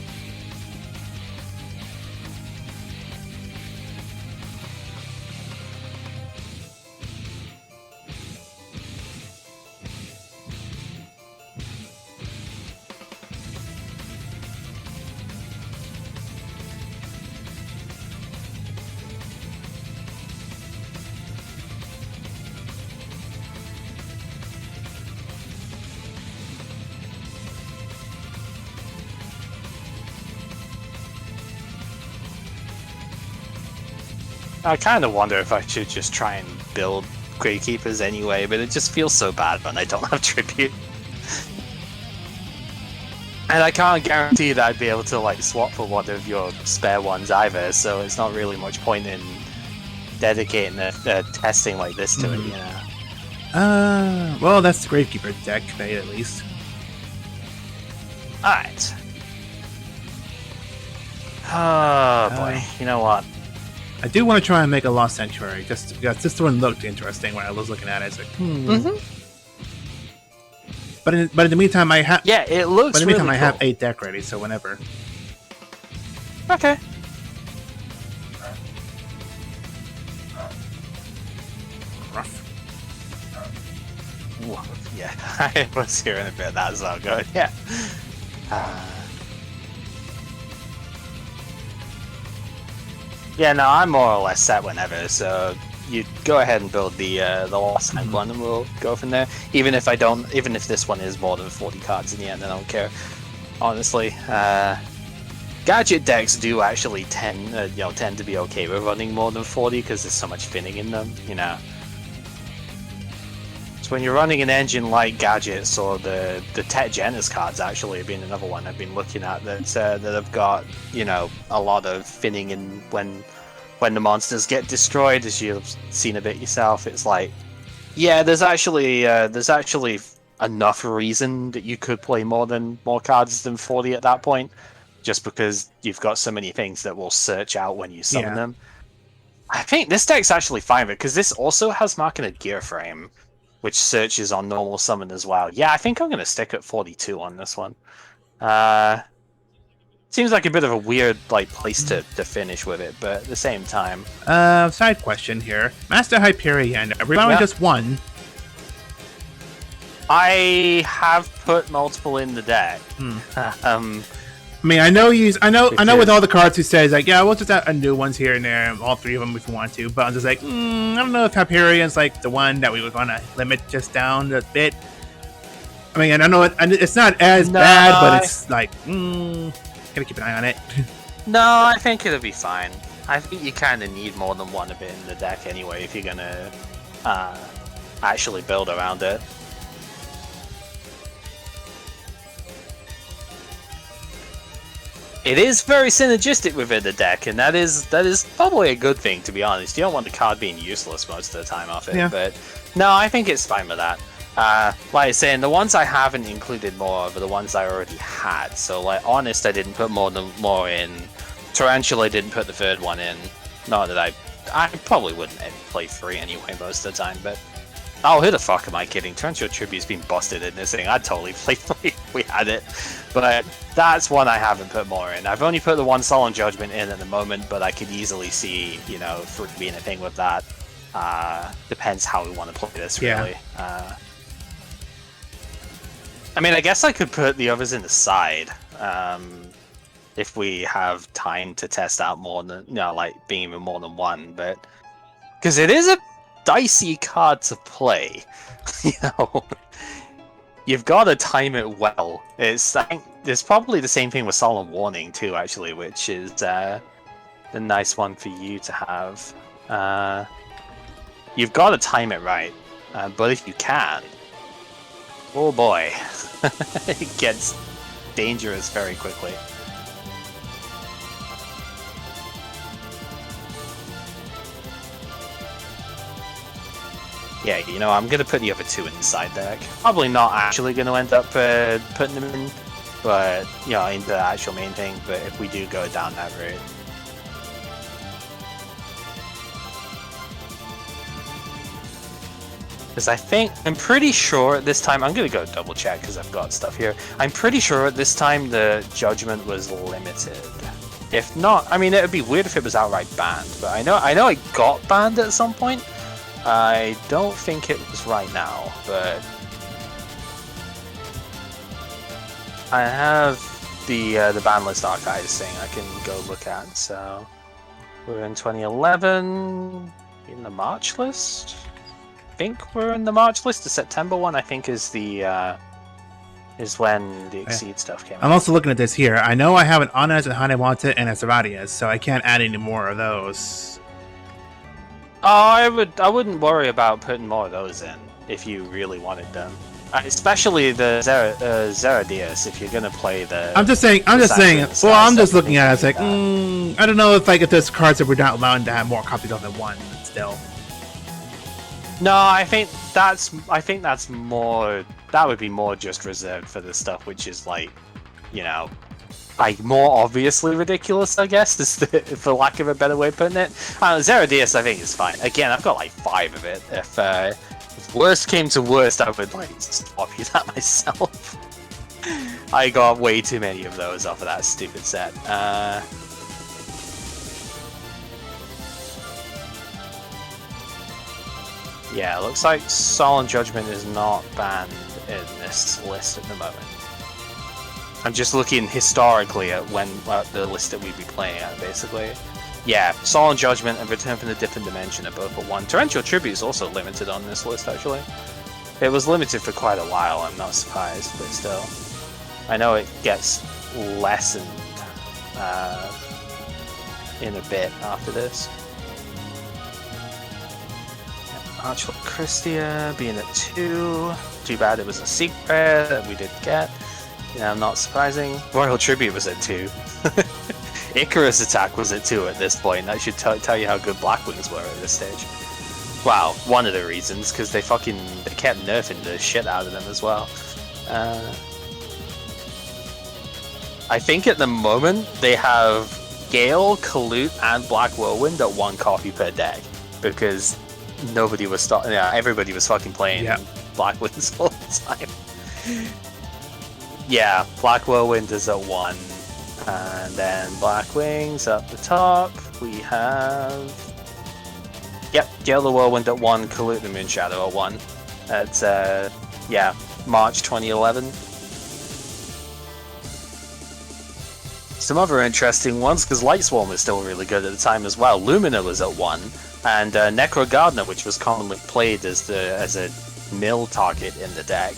I kind of wonder if I should just try and build Gravekeepers anyway, but it just feels so bad when I don't have Tribute. And I can't guarantee that I'd be able to like swap for one of your spare ones either, so it's not really much point in dedicating a testing like this to it, you know? Well, that's the Gravekeeper deck, at least. Alright. Oh boy, you know what? I do want to try and make a Lost Sanctuary, just because this one looked interesting when I was looking at it. It's like, But in the meantime, I have it looks. But in the meantime, really I have 8 deck ready, so whenever. Okay. rough. Whoa, yeah, I was hearing a bit of that as well. Good, yeah. Yeah, no, I'm more or less set whenever, so you go ahead and build the last tank one, and we'll go from there. Even if this one is more than 40 cards in the end, I don't care. Honestly, gadget decks do actually tend to be okay with running more than 40 because there's so much finning in them, you know. So when you're running an engine like gadgets or the Tech Genesis cards actually have been another one I've been looking at that have got, you know, a lot of finning in when the monsters get destroyed, as you've seen a bit yourself. It's like, yeah, there's actually enough reason that you could play more cards than 40 at that point, just because you've got so many things that will search out when you summon them. I think this deck's actually fine because this also has Marketed Gear Frame, which searches on normal summon as well. Yeah, I think I'm going to stick at 42 on this one. Seems like a bit of a weird place to finish with it, but at the same time... Side question here. Master Hyperion, are we allowing just one? I have put multiple in the deck. I mean, I know with all the cards who says, like, yeah, we'll just add new ones here and there, all three of them if we want to, but I'm just like, I don't know if Hyperion's like the one that we would want to limit just down a bit. I mean, I know it's not as bad, but it's like, gotta keep an eye on it. No, I think it'll be fine. I think you kind of need more than one of it in the deck anyway if you're gonna actually build around it. It is very synergistic within the deck, and that is probably a good thing, to be honest. You don't want the card being useless most of the time off it, but no, I think it's fine with that. Like I was saying, the ones I haven't included more of are the ones I already had. So, like, Honest, I didn't put more in. Tarantula didn't put the third one in. Not that I probably wouldn't play 3 anyway most of the time, but... Oh, who the fuck am I kidding? Tarantula Tribute's been busted in this thing. I'd totally play 3 if we had it. But that's one I haven't put more in. I've only put the one Solemn Judgment in at the moment, but I could easily see, you know, for being a thing with that. Depends how we want to play this, really. I mean, I guess I could put the others in the side, if we have time to test out more than, you know, like being even more than one, but because it is a dicey card to play, you know, you've got to time it well. I think there's probably the same thing with Solemn Warning too, actually, which is the nice one for you to have. You've got to time it right, but if you can, oh boy, it gets dangerous very quickly. Yeah, you know, I'm going to put the other 2 in the side deck. Probably not actually going to end up putting them in, but, you know, into the actual main thing, but if we do go down that route. Because I'm pretty sure at this time, I'm going to go double check because I've got stuff here. I'm pretty sure at this time the Judgment was limited. If not, I mean, it would be weird if it was outright banned, but I know it got banned at some point. I don't think it was right now, but I have the ban list archives thing I can go look at. So we're in 2011 in the March list. I think we're in the March list. The September one, I think, is the is when the Exceed stuff came out. I'm also looking at this here. I know I have an Honest, a Hanewanta, and a Serratias, so I can't add any more of those. Oh, I wouldn't worry about putting more of those in if you really wanted them. Especially the Zeradias, if you're gonna play the... I'm just saying, well, I'm just looking at it, it's like, I don't know if there's cards that we're not allowing to have more copies of than one, but still. No, I think that's more, that would be more just reserved for the stuff which is like, you know, like more obviously ridiculous, I guess, for lack of a better way of putting it. Zeradias, I think, is fine. Again, I've got like 5 of it. If worst came to worst, I would like swap you that myself. I got way too many of those off of that stupid set. Yeah, looks like Solemn Judgment is not banned in this list at the moment. I'm just looking historically at the list that we'd be playing at, basically. Yeah, Solemn Judgment and Return from the Different Dimension are both at 1. Torrential Tribute is also limited on this list, actually. It was limited for quite a while, I'm not surprised, but still. I know it gets lessened in a bit after this. Archwell Christia being at 2. Too bad it was a secret that we didn't get. Yeah, not surprising. Royal Tribute was at 2. Icarus Attack was at 2 at this point. That should tell you how good Blackwings were at this stage. Well, one of the reasons, because they kept nerfing the shit out of them as well. I think at the moment they have Gale, Kalute, and Black Whirlwind at 1 copy per deck, because everybody was fucking playing Blackwings all the time. Yeah, Black Whirlwind is at 1, and then Blackwings up the top. We have Gale the Whirlwind at 1, Kalute the Moonshadow at 1. That's March 2011. Some other interesting ones, because Lightswarm was still really good at the time as well. Lumina was at 1, and Necro Gardener, which was commonly played as a mill target in the deck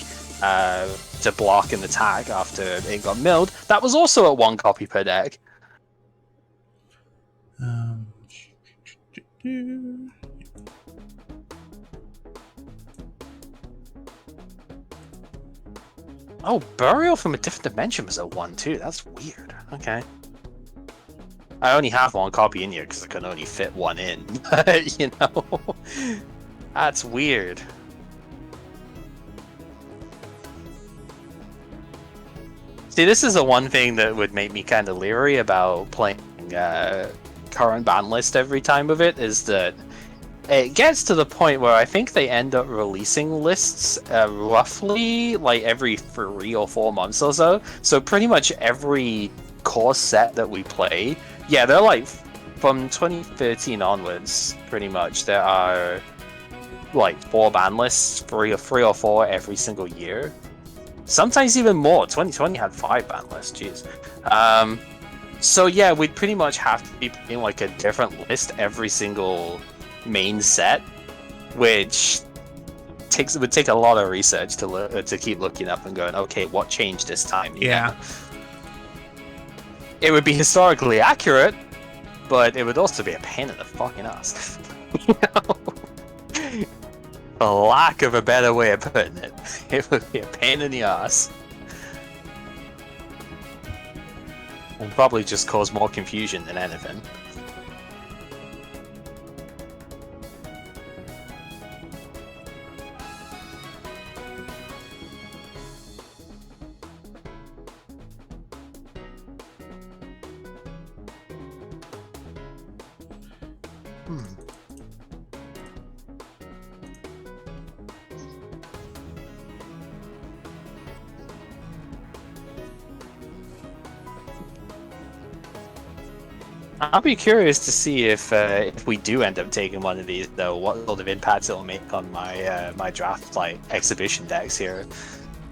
to block an attack after it got milled, that was also at 1 copy per deck. Oh, Burial from a Different Dimension was at 1 too. That's weird. Okay. I only have 1 copy in here because I can only fit 1 in. You know? That's weird. See, this is the one thing that would make me kind of leery about playing current ban list every time with it, is that it gets to the point where I think they end up releasing lists roughly like every 3 or 4 months or so. So pretty much every core set that we play, yeah, they're like from 2013 onwards, pretty much there are like 4 ban lists, 3 or 4 every single year. Sometimes even more. 2020 had 5 ban lists, jeez. So yeah, we'd pretty much have to be playing like a different list every single main set, which would take a lot of research to keep looking up and going, okay, what changed this time? Yeah. It would be historically accurate, but it would also be a pain in the fucking ass. You know? For lack of a better way of putting it, it would be a pain in the ass. And probably just cause more confusion than anything. I'll be curious to see if we do end up taking one of these, though, what sort of impacts it'll make on my my draft like exhibition decks here.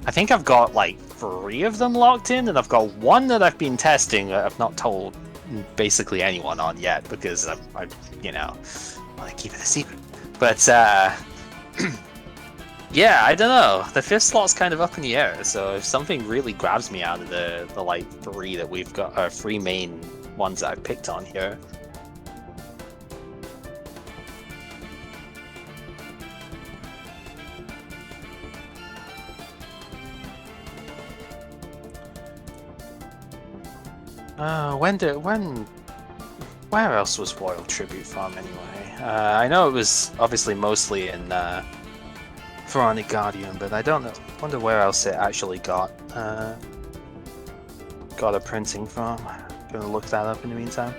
I think I've got like 3 of them locked in, and I've got 1 that I've been testing that I've not told basically anyone on yet, because I you know, want to keep it a secret. But yeah, I don't know. The 5th slot's kind of up in the air, so if something really grabs me out of the like 3 that we've got, 3 main ones that I've picked on here. Where else was Royal Tribute from anyway? I know it was obviously mostly in Pharaonic Guardian, but I don't know. Wonder where else it actually got a printing from. Gonna look that up in the meantime.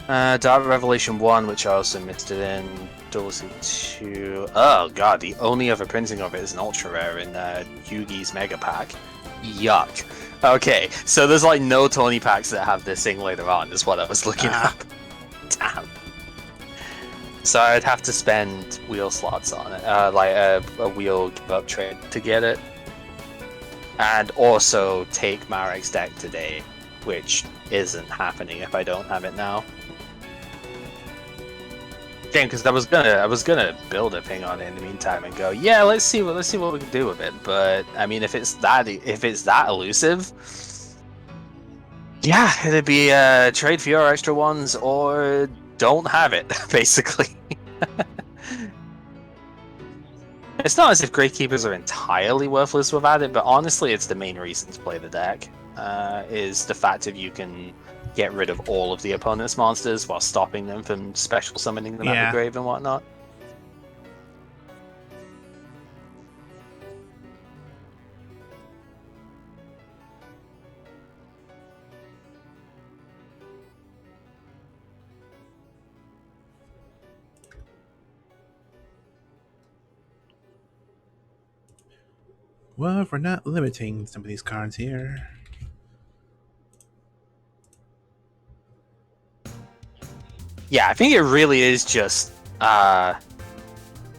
Dark Revelation 1, which I also missed it in. Dulcie 2. Oh god, the only other printing of it is an ultra rare in Yugi's Mega Pack. Yuck. Okay, so there's like no Tony packs that have this thing later on, is what I was looking up. Damn. So I'd have to spend wheel slots on it, like a wheel give up trade to get it. And also take Marek's deck today, which isn't happening if I don't have it now. Again, because I was gonna build a thing on it in the meantime and go, yeah, let's see what we can do with it. But I mean, if it's that elusive, yeah, it'd be trade for your extra ones or don't have it, basically. It's not as if Gravekeepers are entirely worthless without it, but honestly, it's the main reason to play the deck, is the fact that you can get rid of all of the opponent's monsters while stopping them from special summoning them out of the grave and whatnot. Well, if we're not limiting some of these cards here. Yeah, I think it really is just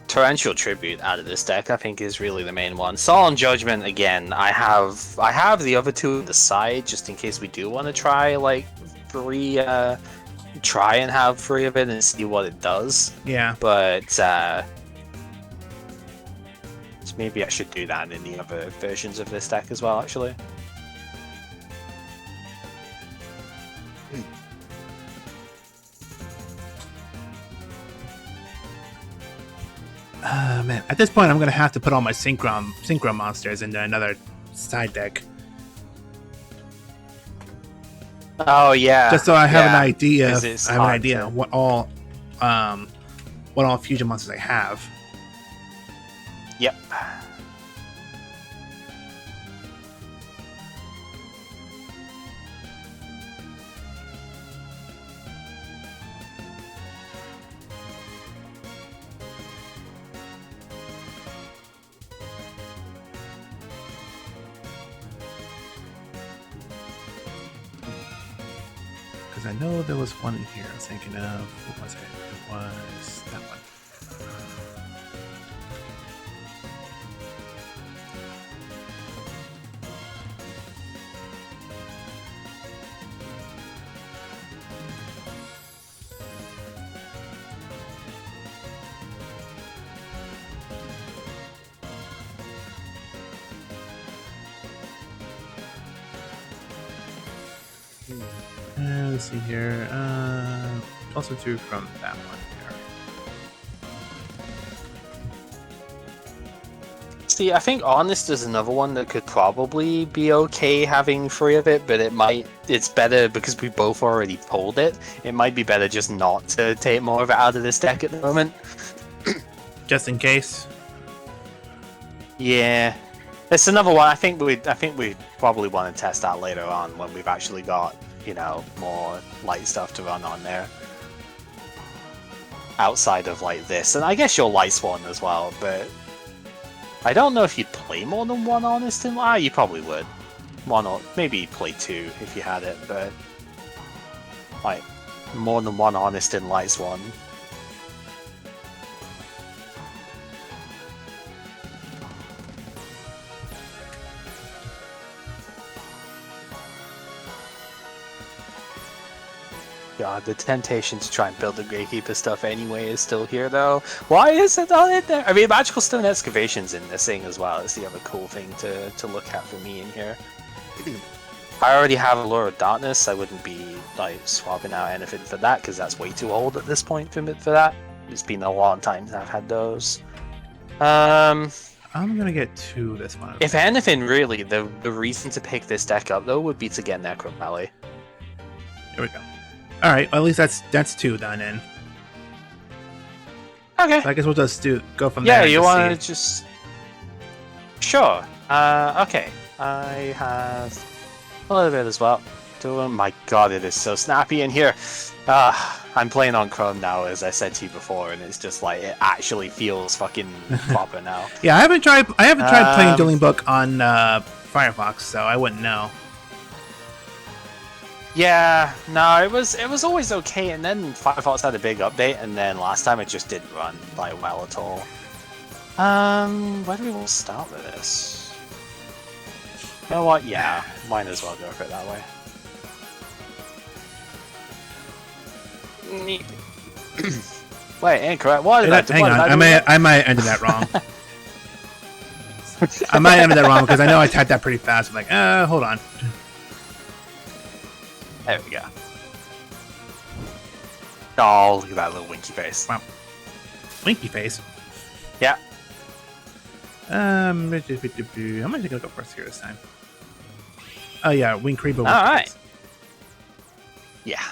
Torrential Tribute out of this deck. I think is really the main one. Solemn Judgment again. I have the other two on the side just in case we do want to try like try and have 3 of it and see what it does. Yeah. But maybe I should do that in the other versions of this deck as well, actually. Man, at this point, I'm gonna have to put all my synchro monsters into another side deck. Oh yeah. Just so I have an idea. To... what all fusion monsters I have. Yep. I know there was one here I was thinking of. What was it? It was that one. Let's see here. Also two from that one there. See, I think Honest is another one that could probably be okay having 3 of it, but it's better because we both already pulled it. It might be better just not to take more of it out of this deck at the moment. Just in case. Yeah. It's another one I think we probably want to test out later on when we've actually got, more light stuff to run on there. Outside of like this. And I guess your Light Swan as well, but I don't know if you'd play more than one Honest in you probably would. One or maybe play 2 if you had it, but like more than one Honest in Light Swan. God, the temptation to try and build the Gravekeeper stuff anyway is still here, though. Why is it not in there? I mean, Magical Stone Excavation's in this thing as well. It's the other cool thing to look at for me in here. I already have Allure of Darkness. I wouldn't be like swapping out anything for that because that's way too old at this point for that. It's been a long time since I've had those. I'm gonna get 2 this one. If anything, really, the reason to pick this deck up though would be to get Necro Valley. Here we go. All right, well, at least that's 2 done in. Okay. So I guess we'll just go from there. Yeah, you want to just... Sure. Okay. I have a little bit as well. Oh my god, it is so snappy in here. I'm playing on Chrome now, as I said to you before, and it's just like, it actually feels fucking proper now. Yeah, I haven't tried playing Dueling Book on Firefox, so I wouldn't know. Yeah, no, it was always okay, and then Firefox had a big update, and then last time it just didn't run like well at all. Where do we want to start with this? You know what? Yeah, might as well go for it that way. Wait, incorrect. What did I do? Hang on, I might have ended that wrong. I might have ended that wrong because I know I typed that pretty fast. I'm like, hold on. There we go. Oh, look at that little winky face. Wow. Winky face? Yeah. How much am I gonna go first here this time? Oh yeah, Wing Creeper. Alright. Yeah.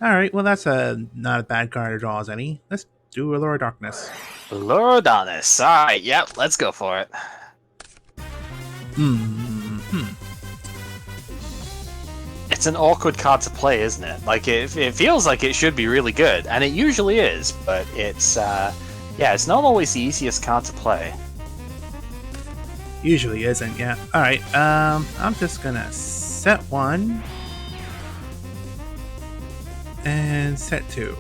Alright, well that's not a bad card to draw as any. Let's do Allure of Darkness. Allure of Darkness. Alright, yep, let's go for it. It's an awkward card to play, isn't it? Like, it feels like it should be really good, and it usually is, but it's, yeah, it's not always the easiest card to play. Usually isn't, yeah. Alright, I'm just gonna set 1 and set 2.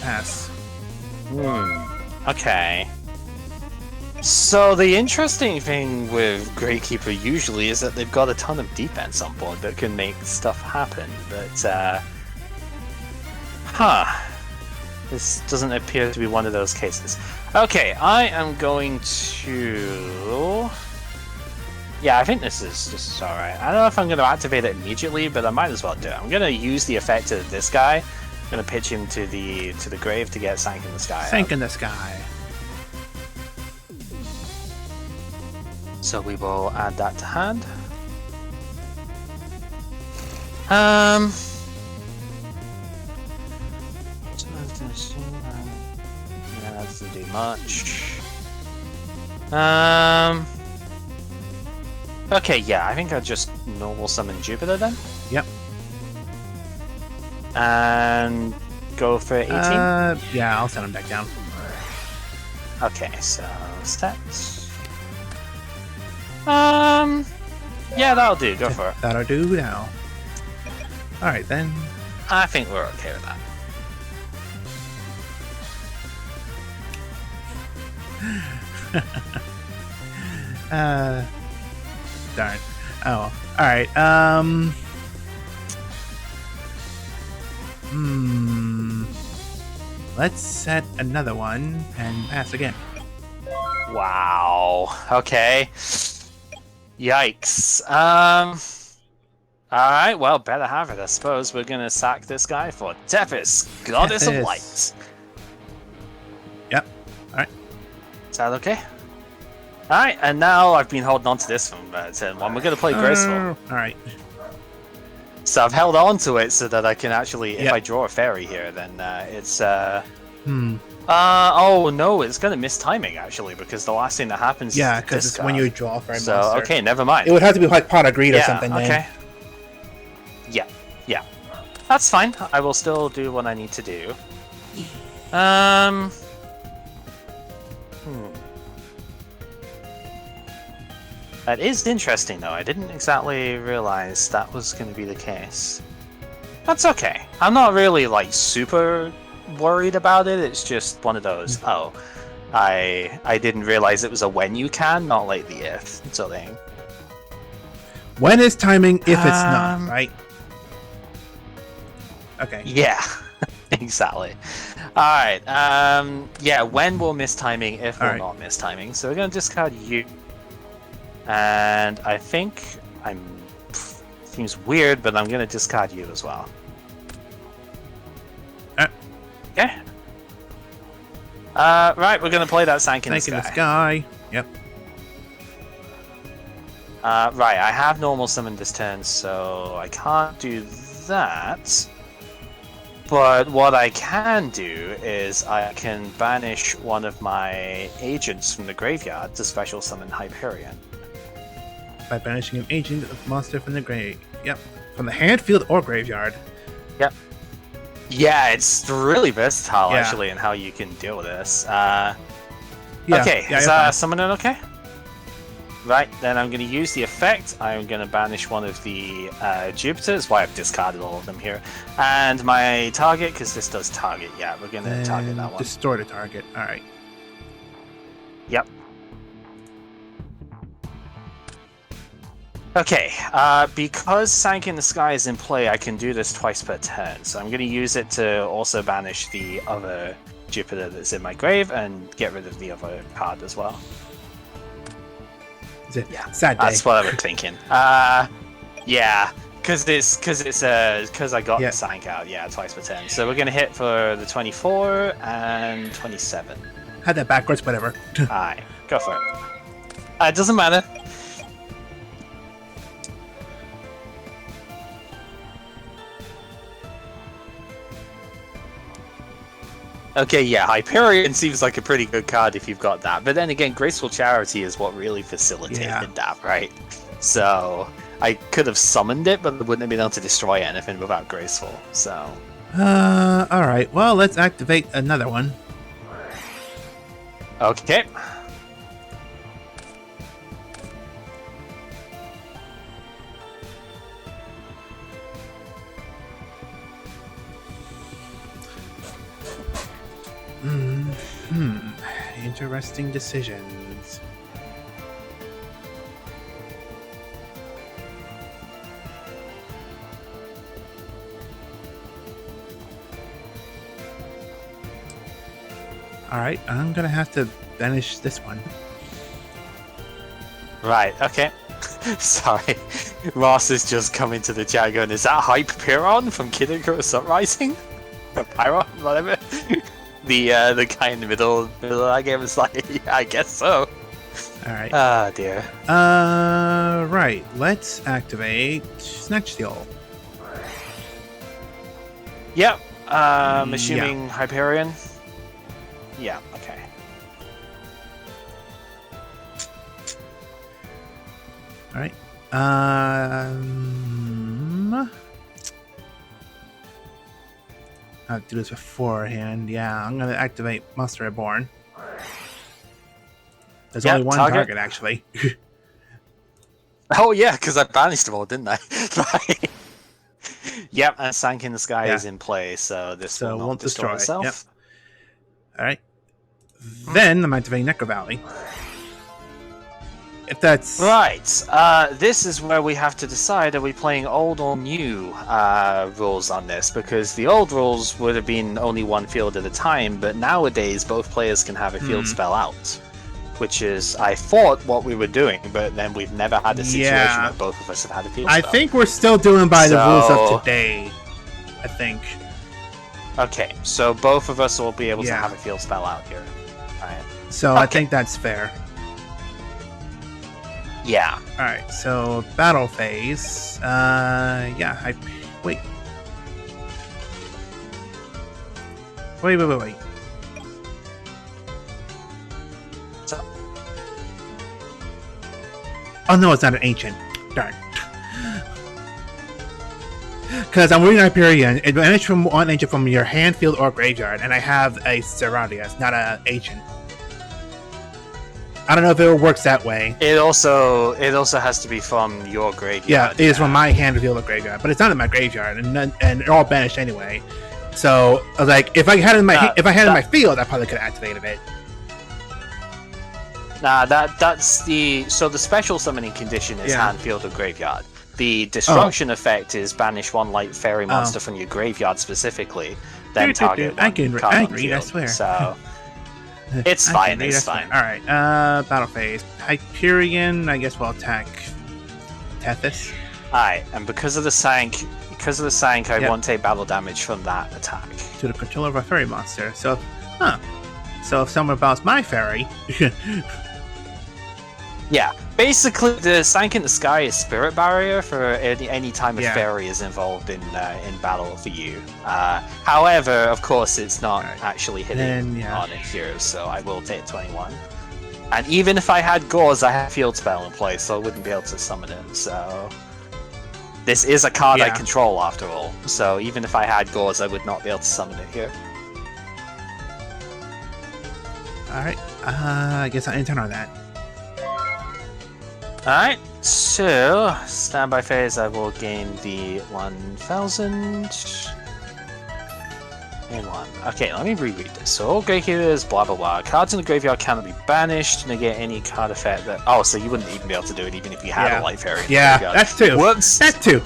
Pass. Okay. So the interesting thing with Gravekeeper usually is that they've got a ton of defense on board that can make stuff happen, but this doesn't appear to be one of those cases. Okay, I am going to... Yeah, I think this is alright. I don't know if I'm going to activate it immediately, but I might as well do it. I'm going to use the effect of this guy. I'm going to pitch him to the grave to get Sank in the Sky. Sank in the Sky. So we will add that to hand. Yeah, that doesn't do much. Okay, yeah, I think I'll just normal summon Jupiter then. Yep. And go for 18? Yeah, I'll send him back down. Okay, so stats. Yeah, that'll do. Go for it. That'll do now. Alright then. I think we're okay with that. Darn. Oh, alright. Let's set another one and pass again. Wow. Okay. Yikes. Alright, well, better have it, I suppose. We're gonna sack this guy for Tethys, Goddess of Light. Yep. Alright. Is that okay? Alright, and now I've been holding on to this one, but we're gonna play Graceful. Alright. So I've held on to it so that I can actually, if I draw a fairy here, then it's oh no, it's gonna miss timing actually, because the last thing that happens is because it's when you draw for a monster. So okay, never mind. It would have to be like Pot of Greed or something. Okay. Then. Yeah. That's fine. I will still do what I need to do. That is interesting though. I didn't exactly realize that was going to be the case. That's okay. I'm not really like super worried about it. It's just one of those. Oh, I didn't realize it was a when you can, not like the if sort of thing. When is timing if it's not, right? Okay. Yeah, exactly. Alright, yeah, when will miss timing, if will not miss timing. So we're going to discard you. And I think seems weird, but I'm going to discard you as well. Okay. Right, we're going to play that Sank in the Sky. Yep. Right, I have normal summon this turn, so I can't do that. But what I can do is I can banish one of my agents from the graveyard to special summon Hyperion. By banishing an agent of monster from the grave. Yep. From the hand, field, or graveyard. Yep. Yeah, it's really versatile actually in how you can deal with this. Okay, is summoning okay? Right, then I'm going to use the effect. I'm going to banish one of the Jupiters. Why I've discarded all of them here. And my target, because this does target. Yeah, we're going to target that one. Distort a target. All right. Yep. Okay, because Sank in the Sky is in play, I can do this twice per turn. So I'm going to use it to also banish the other Jupiter that's in my grave and get rid of the other card as well. Yeah, sad day. That's what I was thinking. Yeah, because I got the Sank out. Yeah, twice per turn. So we're gonna hit for the 24 and 27. Had that backwards, whatever. Alright, go for it. It doesn't matter. Okay, yeah, Hyperion seems like a pretty good card if you've got that. But then again, Graceful Charity is what really facilitated that, right? So I could have summoned it, but I wouldn't have been able to destroy anything without Graceful. So. Alright. Well, let's activate another one. Okay. Interesting decisions. Alright, I'm gonna have to banish this one. Right, okay. Sorry. Ross has just come into the chat going, is that Hyperion from Kid Icarus Uprising? Pyro? Whatever. The guy in the middle of that game is like, yeah, I guess so. Alright. Ah, dear. Right. Let's activate Snatch Steal. Yep. Assuming Hyperion. Yeah, okay. Alright. I'll do this beforehand. Yeah, I'm gonna activate Monster Reborn. There's only one target actually. Oh yeah, because I banished them all, didn't I? Right. Yep, and Sank in the Sky is in play, so this will not destroy itself. Yep. Alright. Then I'm activating Necro Valley. If that's... Right, this is where we have to decide, are we playing old or new rules on this? Because the old rules would have been only one field at a time, but nowadays both players can have a field spell out. Which is, I thought, what we were doing, but then we've never had a situation where both of us have had a field spell. I think we're still doing by the rules of today. I think. Okay, so both of us will be able to have a field spell out here. Alright. So I think that's fair. Yeah. Alright, so battle phase. Wait. Wait. So. Oh no, it's not an ancient. Darn. Because I'm reading Hyperion, advantage from one ancient from your hand, field, or graveyard, and I have a Serrandius, not an ancient. I don't know if it works that way. It also has to be from your graveyard. Yeah, it is from my hand, field, or graveyard, but it's not in my graveyard, and they're all banished anyway. So I was like, if I had it in my in my field, I probably could have activated it. Nah, that's the special summoning condition is hand, field, or graveyard. The destruction effect is banish one light fairy monster from your graveyard specifically, then target one card on field. I swear. So it's fine. It's fine. All right. Battle phase. Hyperion. I guess we'll attack Tethys. Alright, and because of the Sank, I won't take battle damage from that attack. To the controller of a fairy monster. So, So if someone battles my fairy. Yeah, basically the Sank in the Sky is spirit barrier for any time a fairy is involved in battle for you. However, of course, it's not actually hitting on it here, so I will take 21. And even if I had Gauze, I have Field Spell in place, so I wouldn't be able to summon it. So this is a card I control after all. So even if I had Gauze, I would not be able to summon it here. All right, I guess I'll turn on that. Alright, so standby phase, I will gain the 1000 in one. Okay, let me reread this. So all graveyards, blah blah blah. Cards in the graveyard cannot be banished, negate any card effect that. Oh, so you wouldn't even be able to do it even if you had a Life Fairy. Yeah, that's two. Whoops. That's two.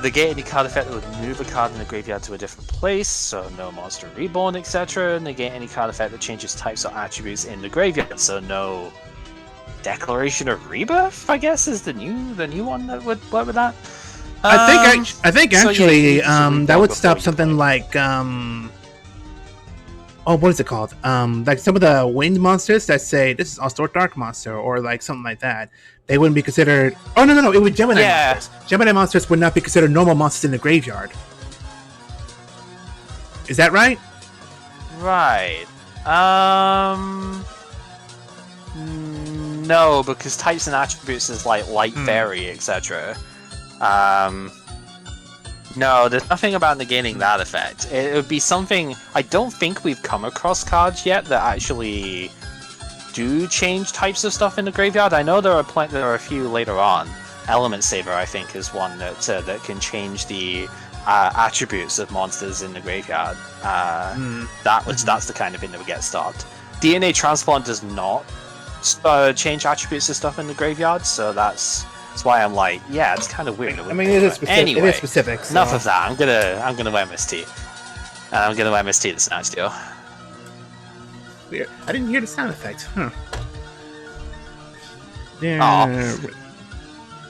Negate any card effect that would move a card in the graveyard to a different place, so no monster reborn, etc. Negate any card effect that changes types or attributes in the graveyard, so no Declaration of Rebirth, I guess, is the new one that would work with that. I think so actually yeah, that would stop something like oh, what is it called? Like some of the wind monsters that say this is also a dark monster or like something like that. They wouldn't be considered. Oh no, it would Gemini monsters. Gemini monsters would not be considered normal monsters in the graveyard. Is that right? Right. No, because types and attributes is like Light Fairy, etc. No, there's nothing about negating that effect. It would be something. I don't think we've come across cards yet that actually do change types of stuff in the graveyard. I know there are a few later on. Element Saber, I think, is one that can change the attributes of monsters in the graveyard. That's the kind of thing that would get stopped. DNA Transplant does not change attributes of stuff in the graveyard, so that's why I'm like, yeah, it's kind of weird. I mean, it is specific. Anyway, it is specific. So. Enough of that. I'm gonna MST. I'm gonna MST this Snatch Deal. Weird. I didn't hear the sound effect. Huh. Yeah. Oh.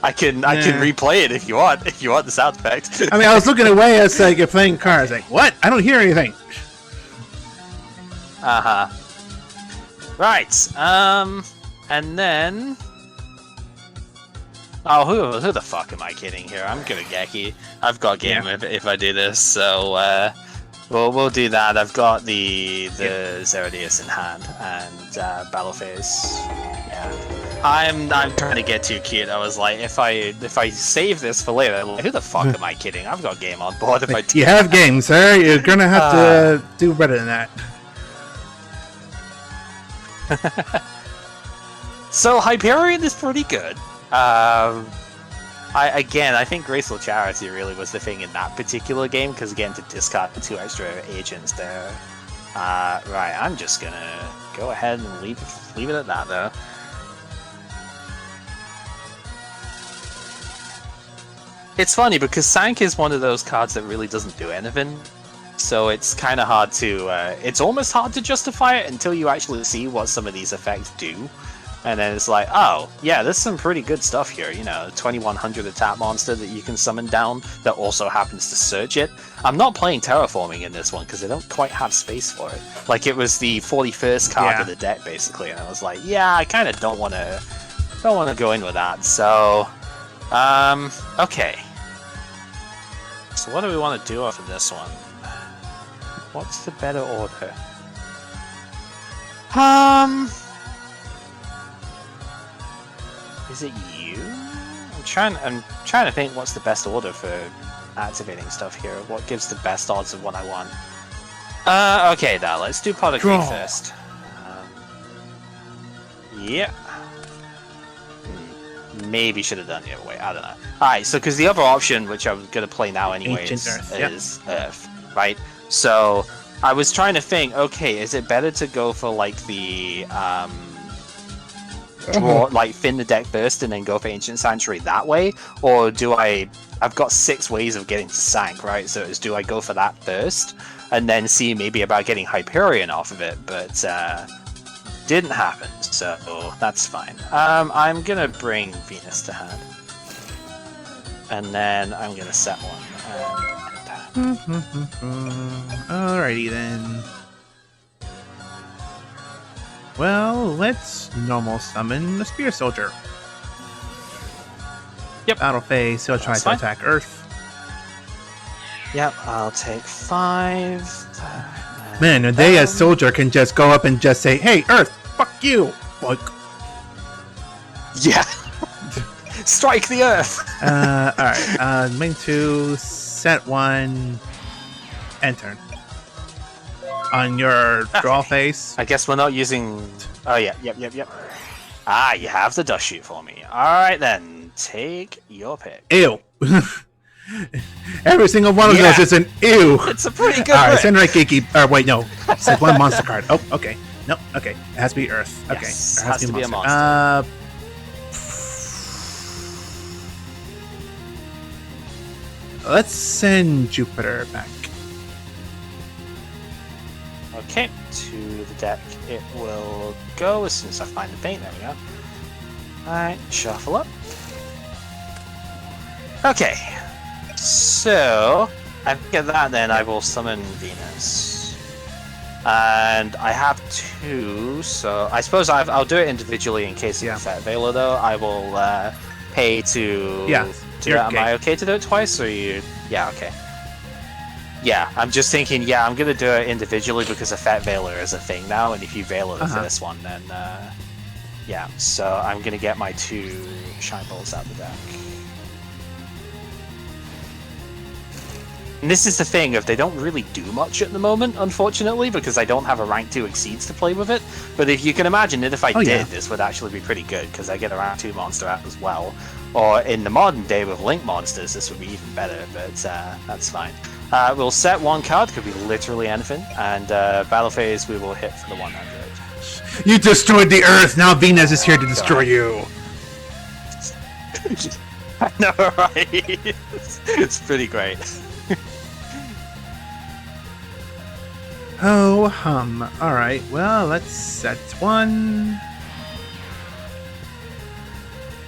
I can replay it if you want. If you want the sound effect. I mean, I was looking away as like you're playing cards. Like, what? I don't hear anything. Right. And then. Oh, who the fuck am I kidding here? I'm gonna Geki. I've got game if I do this, so we'll do that. I've got the Zerodius in hand and battle phase. Yeah, I'm trying to get too cute. I was like, if I save this for later, like, who the fuck am I kidding? I've got game on board. If I do you have game, sir. You're gonna have to do better than that. So Hyperion is pretty good. I think Graceful Charity really was the thing in that particular game, because again, to discard the 2 extra agents there. Right, I'm just gonna go ahead and leave it at that though. It's funny because Sank is one of those cards that really doesn't do anything, so it's kind of hard to. It's almost hard to justify it until you actually see what some of these effects do. And then it's like, oh, yeah, there's some pretty good stuff here. You know, 2100 attack monster that you can summon down that also happens to search it. I'm not playing Terraforming in this one because I don't quite have space for it. Like, it was the 41st card of the deck, basically. And I was like, yeah, I kind of don't want to go in with that. So, okay. So what do we want to do after this one? What's the better order? Is it you? I'm trying to think what's the best order for activating stuff here. What gives the best odds of what I want? Okay, now let's do Pot of Greed first. Yeah. Maybe should have done the other way. I don't know. Alright, so because the other option, which I'm going to play now anyway, is Earth, right? So I was trying to think, okay, is it better to go for like the draw, like thin the deck first and then go for Ancient Sanctuary that way, or do I've got 6 ways of getting to Sank, right? So do I go for that first and then see maybe about getting Hyperion off of it, but didn't happen, so that's fine. I'm gonna bring Venus to hand, and then I'm gonna set one. Alrighty then. Well, let's normal summon the Spear Soldier. Yep. Battle phase, he'll try to attack Earth. Yep, I'll take 5. Man, a day a soldier can just go up and just say, "Hey, Earth, fuck you!" Like, yeah. Strike the Earth. Alright. Main 2, set 1, end turn. On your draw phase. I guess we're not using. Oh yeah, yep. Ah, you have the dust shoot for me. Alright then, take your pick. Ew. Every single one of those is an ew. It's a pretty good Alright, rip. send right Geeky. Wait, no. It's like one monster card. Oh, okay. No, okay. It has to be Earth. Okay. Yes, There has to be a monster. Let's send Jupiter back. Okay, to the deck it will go as soon as I find the paint. There we go. Alright, shuffle up. Okay, so after that then I will summon Venus. And I have 2, so I suppose I'll do it individually in case of the Fat Veiler though. I will pay to... Yeah. Am I okay to do it twice, or you... Yeah, okay. Yeah, I'm just thinking, yeah, I'm gonna do it individually because a Fat Veiler is a thing now, and if you Veiler the first one, then, yeah. So I'm gonna get my 2 Shine Balls out the deck. And this is the thing, if they don't really do much at the moment, unfortunately, because I don't have a rank 2 Exceeds to play with it. But if you can imagine that if I did, this would actually be pretty good, because I get a rank 2 monster out as well. Or in the modern day with Link monsters, this would be even better, but that's fine. We'll set 1 card, could be literally anything, and battle phase we will hit for the 100. You destroyed the Earth, now Venus is here to destroy you. I know, right? It's pretty great. Oh, hum. Alright, well, let's set 1.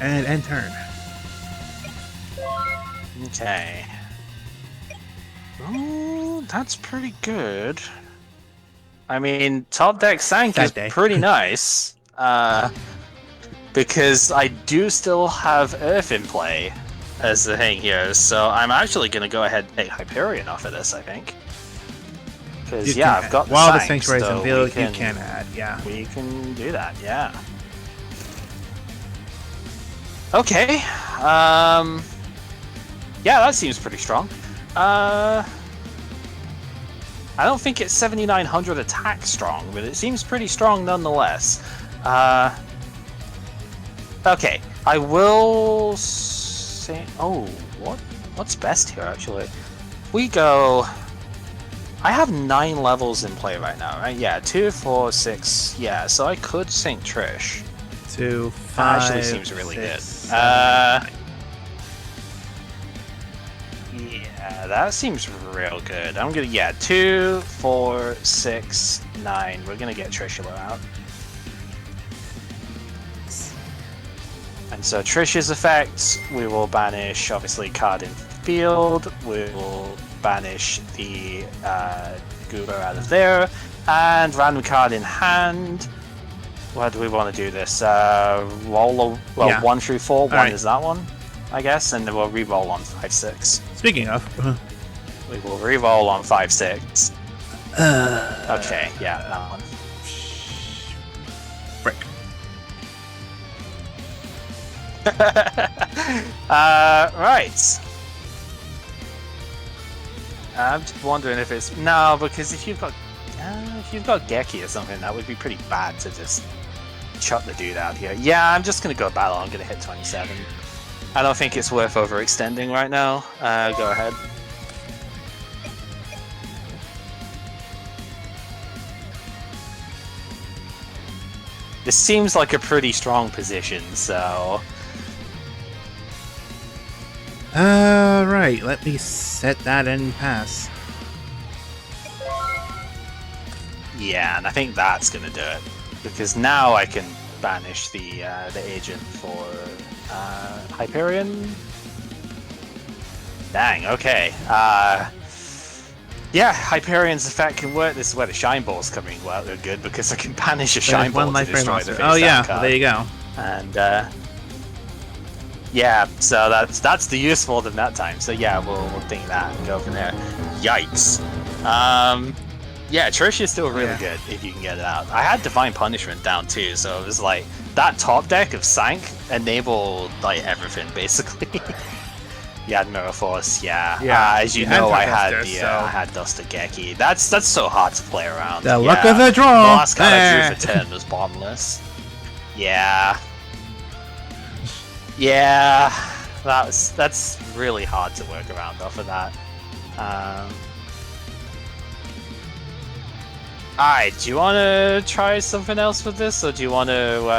And end turn. Okay. Oh, that's pretty good. I mean, top deck Sank is pretty nice. Because I do still have Earth in play as the thing here, so I'm actually going to go ahead and take Hyperion off of this, I think. Because, yeah, I've got the While the Sank, Sanctuary's so unveiled, you can add, yeah. We can do that, yeah. Okay. Yeah, that seems pretty strong. I don't think it's 7,900 attack strong, but it seems pretty strong nonetheless. Okay, I will say... Oh, what's best here, actually? We go... I have 9 levels in play right now, right? Yeah, 2, 4, 6... Yeah, so I could sync Trish. 2, 5, that actually seems really 6, good. 7, Yeah, that seems real good. I'm gonna, yeah, 2, 4, 6, 9. We're gonna get Trishula out. And so Trish's effects, we will banish, obviously, card in field. We will banish the Goober out of there. And random card in hand. Why do we want to do this? Roll, well, yeah. 1 through 4. 1 is that one, I guess, and then we'll re-roll on 5, 6. Speaking of... we will re-roll on 5, 6. Okay, yeah, that one. Frick. Right. I'm just wondering if it's... No, because if you've got Geki or something, that would be pretty bad to just chuck the dude out here. Yeah, I'm just going to go battle. I'm going to hit 27. I don't think it's worth overextending right now. Go ahead. This seems like a pretty strong position, so... Right, let me set that and pass. Yeah, and I think that's gonna do it. Because now I can banish the agent for Hyperion. Dang, okay. Yeah, Hyperion's effect can work. This is where the Shine Ball's coming well, they're good, because I can banish a Shine Ball to destroy the face. Oh yeah, well, there you go. And yeah, so that's the useful of that time. So yeah, we'll think that and go from there. Yikes. Yeah, Trish is still really good if you can get it out. I had Divine Punishment down too, so it was like that top deck of Sank enabled like everything basically. You had Mirror Force, yeah. As you know, I had Duster Geki. That's so hard to play around. The luck of the draw. The last card I drew for 10 was bottomless. Yeah. Yeah, that's really hard to work around off of that. Alright, do you want to try something else with this, or do you want to?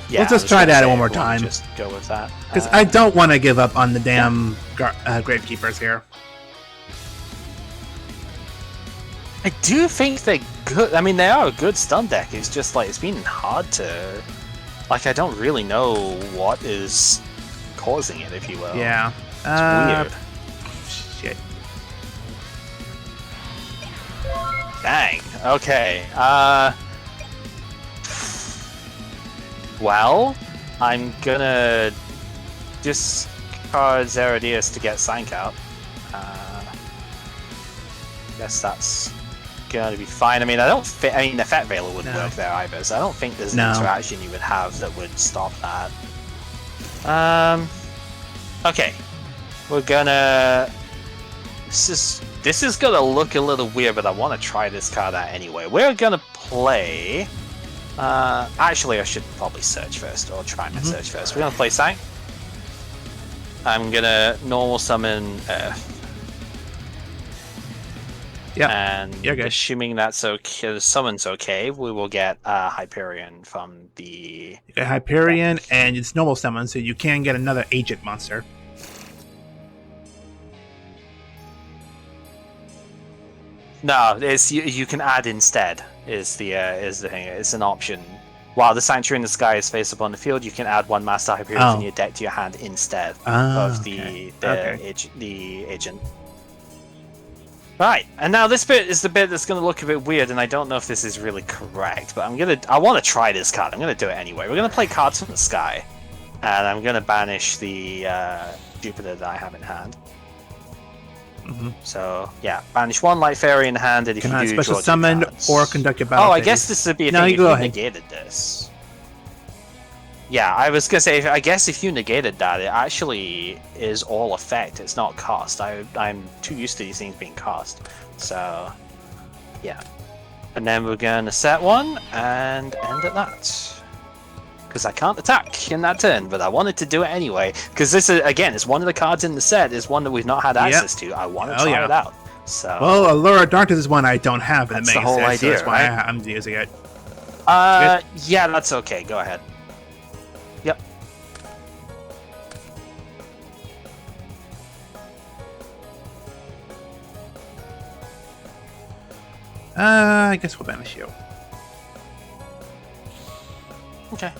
Yeah, Let's just try that one more time. Just go with that. Because I don't want to give up on the damn Gravekeepers here. I do think they're good. I mean, they are a good stun deck. It's just like it's been hard to. Like, I don't really know what is causing it, if you will. Yeah. It's weird. Shit. Dang. Okay. Well, I'm gonna discard Zeradius to get Sank out. Guess that's gonna be fine. I mean, I mean, the Fat Veiler wouldn't work there either, so I don't think there's an interaction you would have that would stop that. Okay. We're gonna... This is gonna look a little weird, but I want to try this card out anyway. We're gonna play... actually, I should probably search first, or try and search first. We're gonna play Sank. I'm gonna normal summon Earth. Yeah, and assuming that's okay, the summon's okay, we will get Hyperion from the... You get Hyperion, and it's normal summon, so you can get another agent monster. No, it's you can add instead. Is the thing? It's an option. While the Sanctuary in the Sky is face up on the field, you can add one Master Hyperion from your deck to your hand instead of the agent. Right, and now this bit is the bit that's going to look a bit weird, and I don't know if this is really correct, but I want to try this card. I'm going to do it anyway. We're going to play cards from the sky, and I'm going to banish the Jupiter that I have in hand. So yeah, banish one Light Fairy in hand, and if you do special draw summon cards. or conduct your battle. I guess this would be a thing if you negated this. Yeah, I was gonna say, I guess if you negated that, it actually is all effect. It's not cost. I'm too used to these things being cost. So, yeah. And then we're gonna set one and end at that. Because I can't attack in that turn, but I wanted to do it anyway. Because this is, again, it's one of the cards in the set. It's one that we've not had access to. I want to try it out. So. Well, Allure of Darkness is one I don't have, and that's the whole idea, so that's why right? I'm using it. Yeah, that's okay. Go ahead. Yep. I guess we'll banish you. Okay.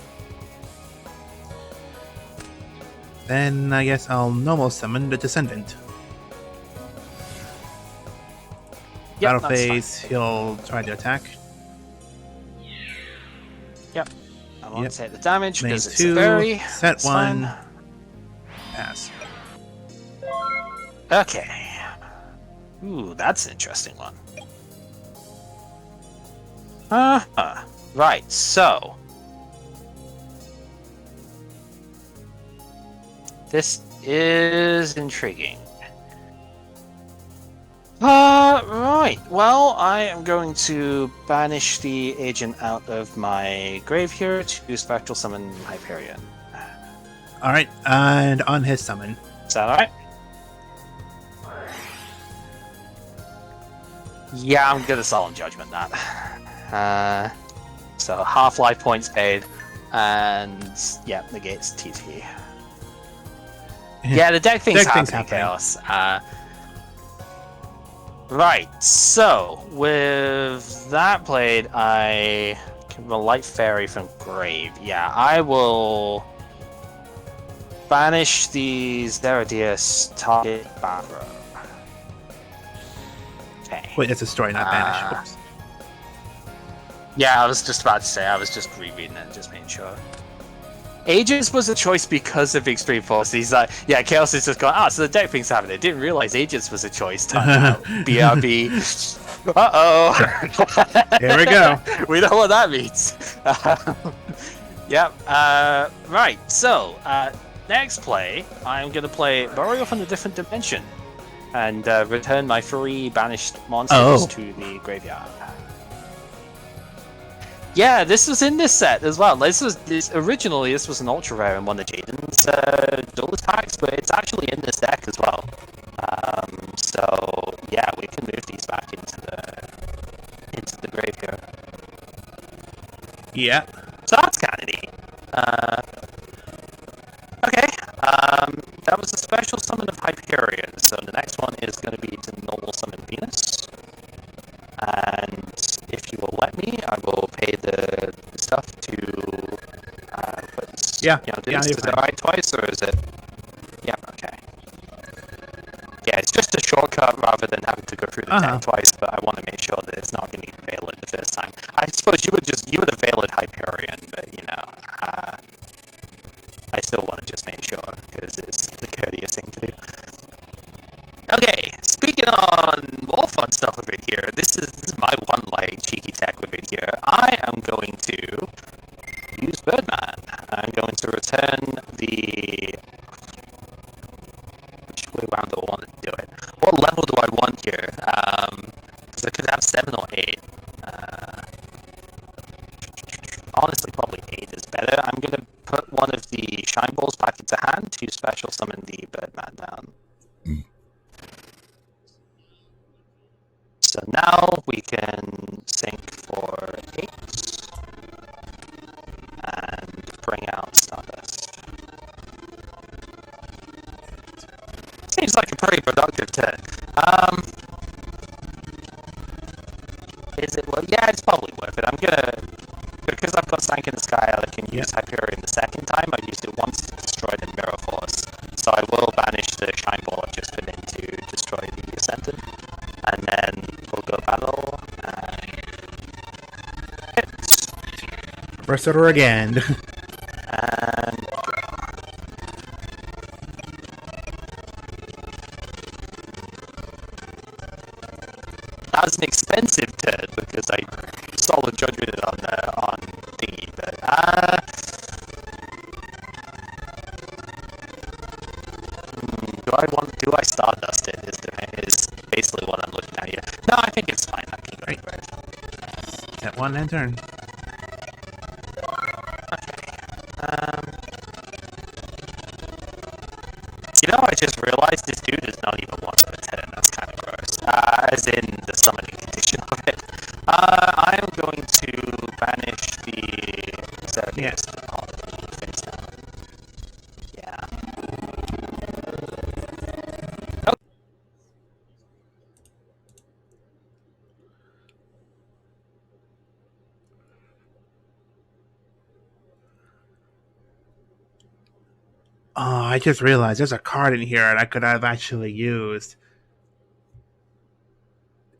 Then I guess I'll normal summon the Descendant. Yep, Battle phase, he'll try to attack. Yep. I won't take the damage because it's two, a fairy. Set one. Fine. Pass. Okay. Ooh, that's an interesting one. Right, so. This is intriguing. Right. Well, I am going to banish the agent out of my grave here to Spectral Summon Hyperion. Alright, and on his summon. Is that alright? Yeah, I'm gonna Solemn Judgment that. So half life points paid, and yeah, negates TT. Yeah, the deck thing's happening, Chaos. Right, so with that played, I can a Light Fairy from Grave. Yeah, I will banish the Zeradius target Barbara. Okay. Wait, that's a story, not banish. Oops. Yeah, I was just about to say, I was just rereading it, just making sure. Agents was a choice because of Extreme Force. He's like, yeah, Chaos is just going, so the deck thing's happening. Didn't realize Agents was a choice. Turns out. BRB. Uh-oh. Here we go. We know what that means. Yep. Right, so, next play, I'm going to play Burial from a Different Dimension and return my 3 banished monsters to the graveyard. Yeah, this was in this set as well. Originally this was an ultra rare in one of Jaden's duelist packs, but it's actually in this deck as well. So yeah, we can move these back into the grave here. Yeah. So that's kind of neat. Okay, that was a special summon of Hyperion. So the next one is going to be to normal summon Venus. And if you will let me, I will pay the stuff to put this, Yeah. you know, Yeah, is it alright twice, or is it? Yeah, okay. Yeah, it's just a shortcut rather than having to go through the deck twice, but I want to make sure that it's not going to fail it the first time. I suppose you would have failed Hyperion, but you know, I still want to just make sure, because it's the courteous thing to do. Okay, speaking on more fun stuff over here, this is my one like cheeky tech over here. I am going to use Birdman. I'm going to return the... Which way round do I want to do it? What level do I want here? Because I could have 7 or 8. Honestly, probably 8 is better. I'm going to put one of the Shine Balls back into hand to special summon the Birdman down. So now we can sync for 8 and bring out Stardust. Seems like a pretty productive turn. Is it? Well, yeah, it's probably worth it. I'm gonna, because I've got Sank in the Sky, I can use Hyperion the second time. I used it once to destroy the Mirror Force. So I will banish the Shine Ball I've just put in to destroy the Ascendant. And then we'll go battle and hit. First order again. And that was an expensive turn because I solid judgment on thingy, but do I Stardust it is basically what I'm looking at here. No, I think it's fine. I can go for it. Get one end turn. You know, I just realized this dude is not even once per turn. That's kind of gross. As in the summoning condition of it. I am going to banish the Zerbius face down. Yeah. Okay. Oh, I just realized there's a card in here that I could have actually used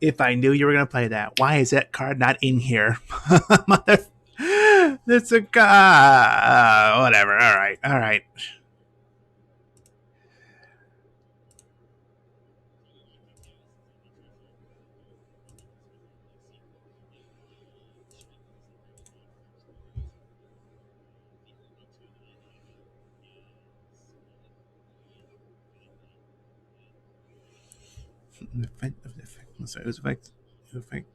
if I knew you were going to play that. Why is that card not in here? Mother, that's a whatever. All right, all right. Effect.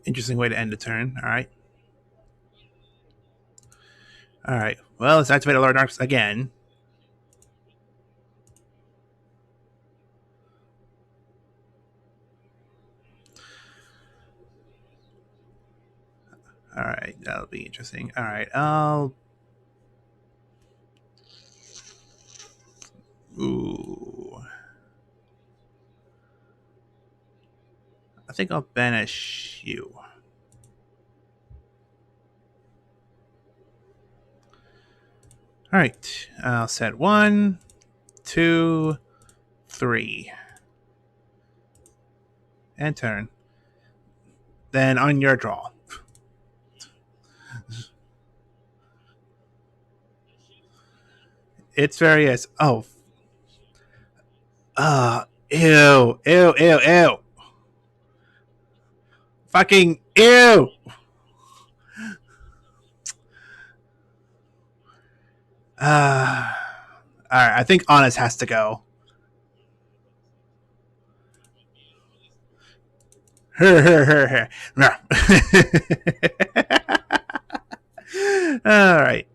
Interesting way to end a turn. All right. All right. Well, let's activate Alarm Darks again. All right, that'll be interesting. All right, I'll. Ooh. I think I'll banish you. All right, I'll set 1, 2, 3, and turn. Then on your draw. It's various. Oh, ew, ew, ew, ew. Fucking ew. All right, I think Honest has to go. Her, her, her, her. All right.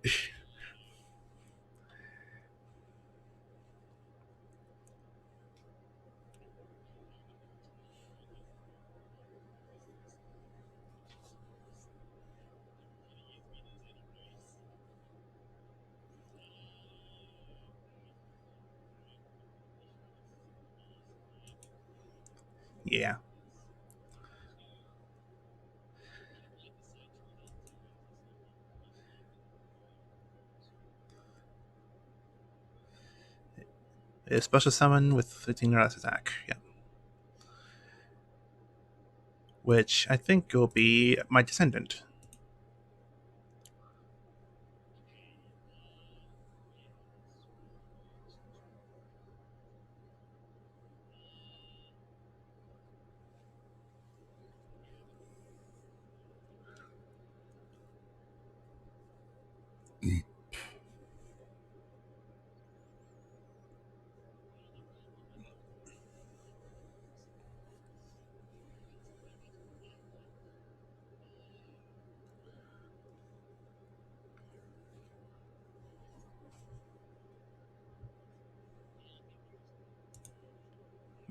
Yeah. A special summon with 15 less attack. Yeah. Which I think will be my descendant.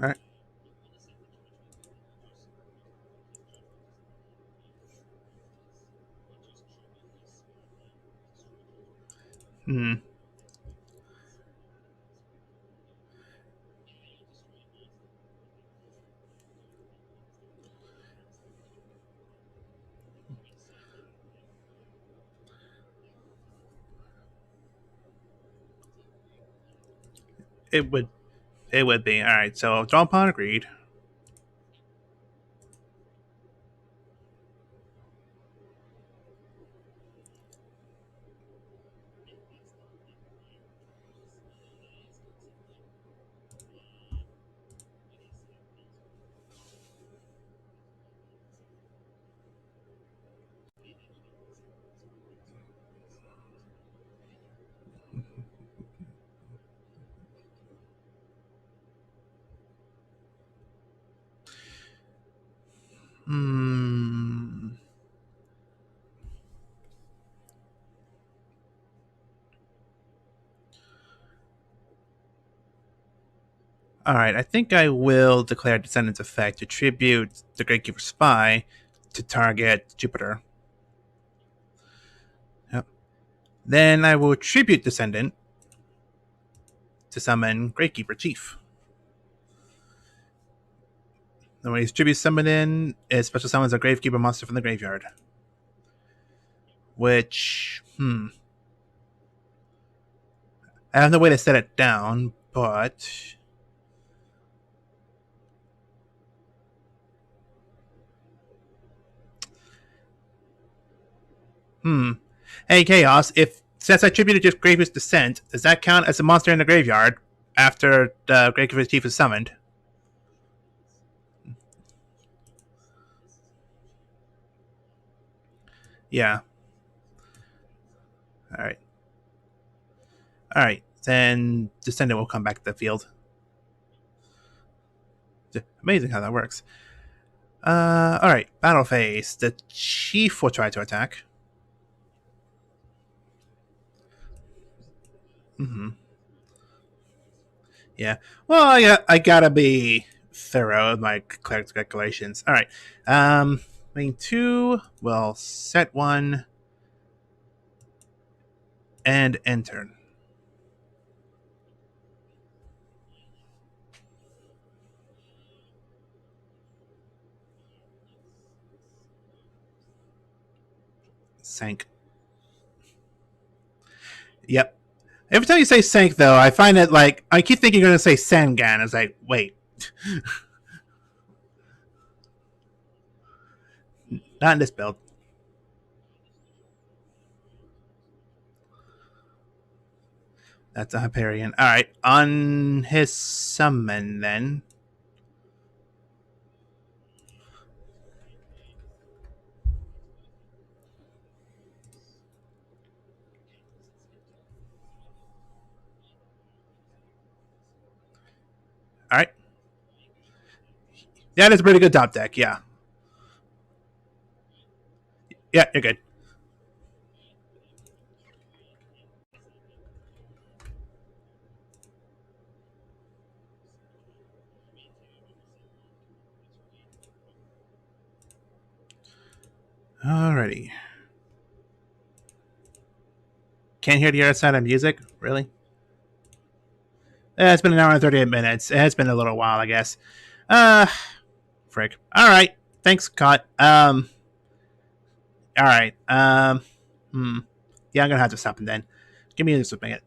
All right. Hmm. It would. It would be. All right. So draw upon agreed. Hmm. All right. I think I will declare Descendant's effect to tribute the Greatkeeper Spy to target Jupiter. Yep. Then I will tribute Descendant to summon Greatkeeper Chief. Then when he's tribute summoned in, it special summons a Gravekeeper monster from the graveyard. Which, I have no way to set it down, but Hey Chaos, if since I attributed just Gravekeeper's Descent, does that count as a monster in the graveyard after the Gravekeeper's Chief is summoned? Yeah. Alright. Alright. Then Descendant will come back to the field. Amazing how that works. Alright. Battle phase. The Chief will try to attack. Mm-hmm. Yeah. Well, I gotta be thorough with my calculations. All right. Main 2 will set 1 and enter. Sank. Yep. Every time you say sank, though, I find it like I keep thinking you're going to say Sangan. It's like, wait, not in this build. That's a Hyperion. All right, on his summon then. All right. Yeah, that's a pretty good top deck. Yeah. Yeah, you're good. Alrighty. Can't hear the other side of music? Really? It's been an hour and 38 minutes. It's been a little while, I guess. Uh, frick. Alright. Thanks, Cot. Alright. Yeah, I'm gonna have to stop him then. Give me just a minute.